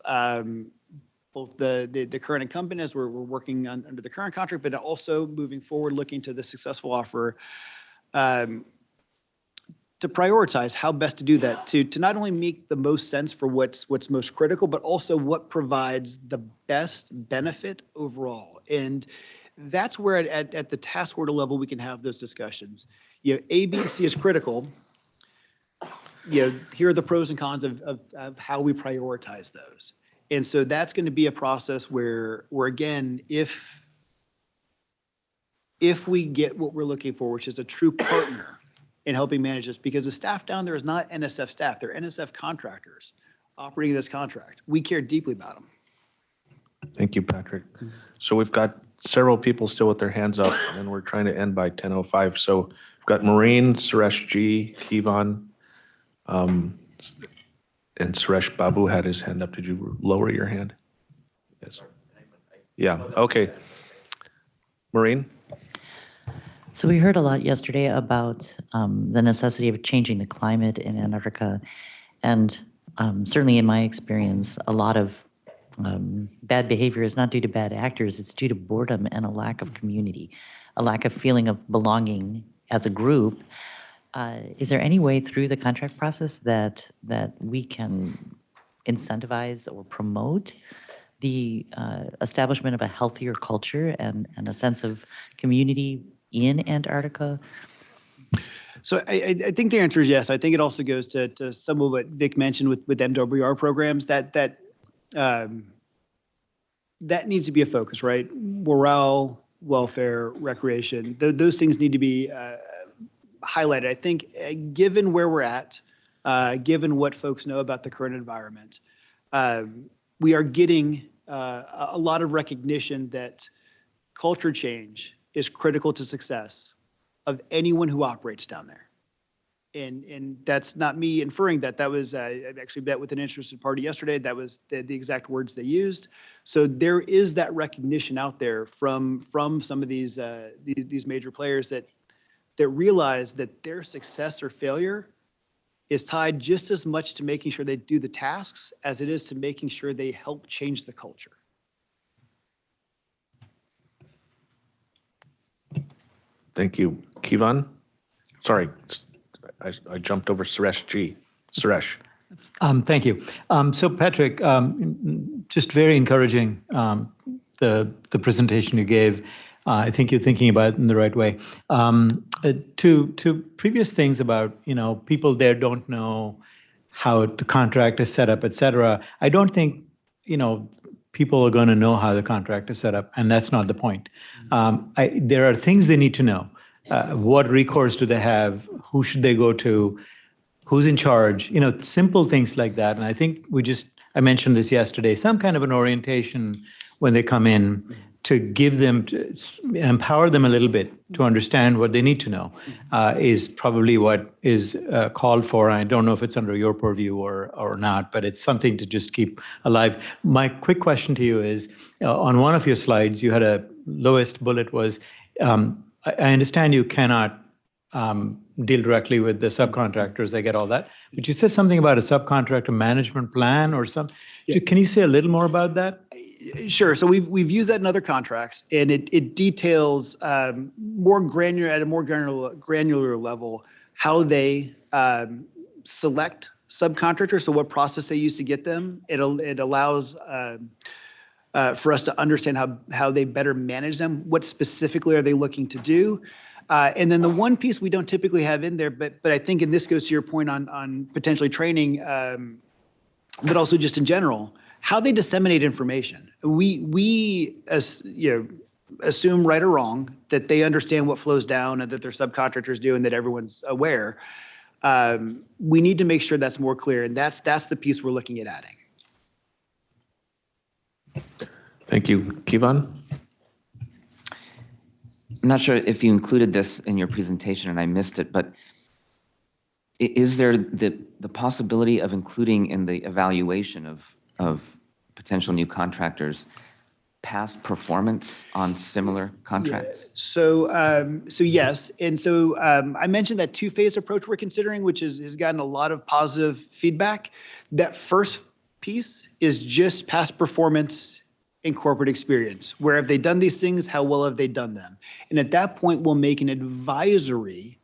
both the current incumbent as we're working under the current contract, but also moving forward, looking to the successful offer to prioritize how best to do that, to not only make the most sense for what's most critical, but also what provides the best benefit overall. And that's where at the task order level we can have those discussions. A, B, and C is critical. Here are the pros and cons of how we prioritize those. And so that's going to be a process where again, if we get what we're looking for, which is a true partner in helping manage this, because the staff down there is not NSF staff, they're NSF contractors operating this contract. We care deeply about them. Thank you, Patrick. So we've got several people still with their hands up, and we're trying to end by 10:05. So we've got Maureen, Suresh G, Kevon, and Suresh Babu had his hand up. Did you lower your hand? Yes. Yeah, okay. Maureen? So we heard a lot yesterday about the necessity of changing the climate in Antarctica. And certainly in my experience, a lot of bad behavior is not due to bad actors, it's due to boredom and a lack of community, a lack of feeling of belonging as a group. Is there any way through the contract process that we can incentivize or promote the establishment of a healthier culture and a sense of community in Antarctica? So I think the answer is yes. I think it also goes to some of what Vic mentioned with MWR programs, that needs to be a focus, right? Morale, welfare, recreation, those things need to be highlighted. I think given where we're at, given what folks know about the current environment, we are getting a lot of recognition that culture change is critical to success of anyone who operates down there. And that's not me inferring that. That was, I actually met with an interested party yesterday. That was the exact words they used. So there is that recognition out there from some of these major players that realize that their success or failure is tied just as much to making sure they do the tasks as it is to making sure they help change the culture. Thank you. Kivan? Sorry, I jumped over Suresh G. Suresh. Thank you. So Patrick, just very encouraging, the presentation you gave. I think you're thinking about it in the right way. To previous things about, people there don't know how the contract is set up, et cetera. I don't think, people are going to know how the contract is set up, and that's not the point. There are things they need to know. What recourse do they have? Who should they go to? Who's in charge? Simple things like that. And I think I mentioned this yesterday, some kind of an orientation when they come in to give them, empower them a little bit to understand what they need to know is probably what is called for. I don't know if it's under your purview or not, but it's something to just keep alive. My quick question to you is, on one of your slides, you had a lowest bullet was, I understand you cannot deal directly with the subcontractors. I get all that. But you said something about a subcontractor management plan or something. Yeah. Can you say a little more about that? Sure. So we've used that in other contracts, and it details more granular at a more granular level how they select subcontractors. So what process they use to get them. It allows for us to understand how they better manage them. What specifically are they looking to do? And then the one piece we don't typically have in there, but I think, and this goes to your point on potentially training, but also just in general, how they disseminate information. We assume right or wrong that they understand what flows down and that their subcontractors do and that everyone's aware. We need to make sure that's more clear, and that's the piece we're looking at adding. Thank you. Kivan? I'm not sure if you included this in your presentation and I missed it, but is there the possibility of including in the evaluation of potential new contractors past performance on similar contracts? Yeah. So yes, and so I mentioned that two-phase approach we're considering, which has gotten a lot of positive feedback. That first piece is just past performance in corporate experience. Where have they done these things? How well have they done them? And at that point, we'll make an advisory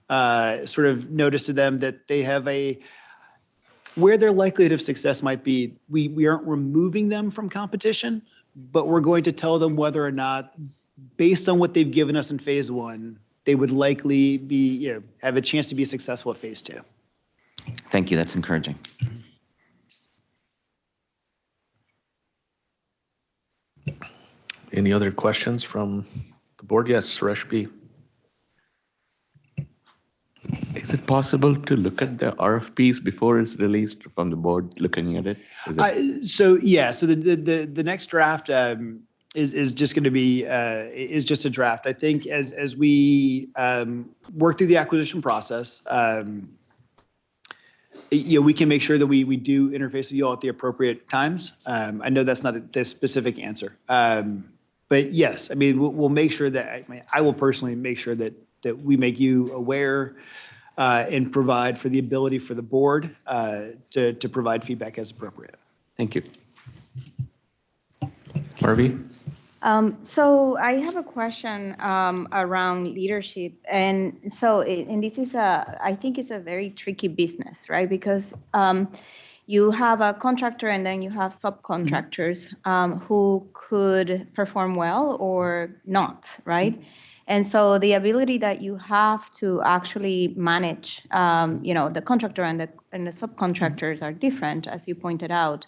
sort of notice to them that they have where their likelihood of success might be. We aren't removing them from competition, but we're going to tell them whether or not, based on what they've given us in phase one, they would likely have a chance to be successful at phase two. Thank you. That's encouraging. Any other questions from the board? Yes, Suresh B. Is it possible to look at the RFPs before it's released from the board looking at it? So the next draft is just going to be is just a draft. I think as we work through the acquisition process, we can make sure that we do interface with you all at the appropriate times. I know that's not the specific answer, but yes, I mean we'll make sure that I will personally make sure that we make you aware and provide for the ability for the board to provide feedback as appropriate. Thank you. Marvi? So I have a question around leadership, and so and this is I think it's a very tricky business, right? Because you have a contractor and then you have subcontractors who could perform well or not, right? And so the ability that you have to actually manage, the contractor and the subcontractors are different, as you pointed out.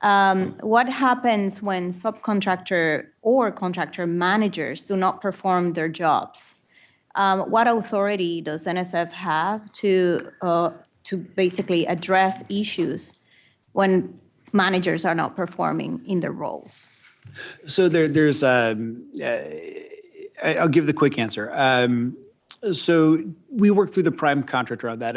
What happens when subcontractor or contractor managers do not perform their jobs? What authority does NSF have to basically address issues when managers are not performing in their roles? So there's, I'll give the quick answer. So we work through the prime contractor on that.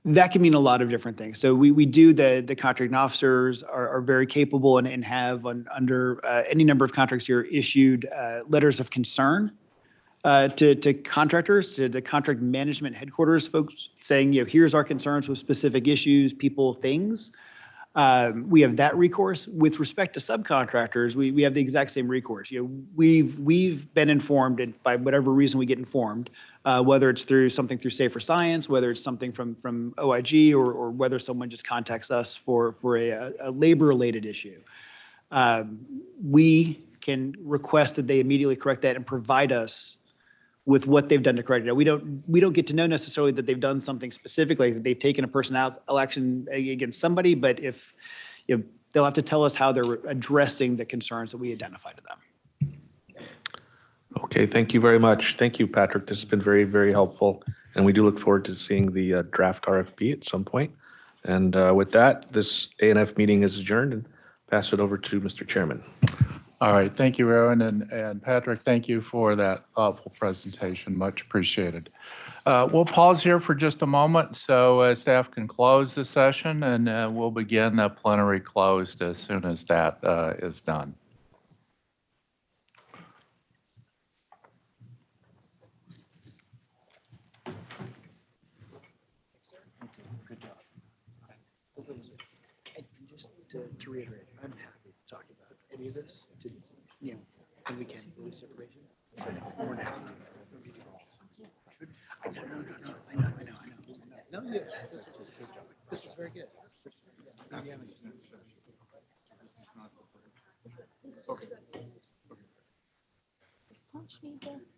That can mean a lot of different things. So we do the contracting officers are very capable and have under any number of contracts here issued letters of concern to contractors, to the contract management headquarters folks, saying, here's our concerns with specific issues, people, things. We have that recourse. With respect to subcontractors, we have the exact same recourse. We've been informed, and by whatever reason we get informed, whether it's through something through Safer Science, whether it's something from OIG, or whether someone just contacts us for a labor-related issue. We can request that they immediately correct that and provide us with what they've done to correct it. We don't get to know necessarily that they've done something specifically, that they've taken a personnel action against somebody, but if they'll have to tell us how they're addressing the concerns that we identify to them. Okay, thank you very much. Thank you, Patrick. This has been very, very helpful. And we do look forward to seeing the draft RFP at some point. And with that, this ANF meeting is adjourned, and pass it over to Mr. Chairman. All right, thank you, Aaron, and Patrick, thank you for that thoughtful presentation, much appreciated. We'll pause here for just a moment so staff can close the session, and we'll begin the plenary closed as soon as that is done. Good job. Just to reiterate, I'm happy to talk about any of this, and we can release information. More than happy to do that. I know. No, yeah, this was very good. Okay.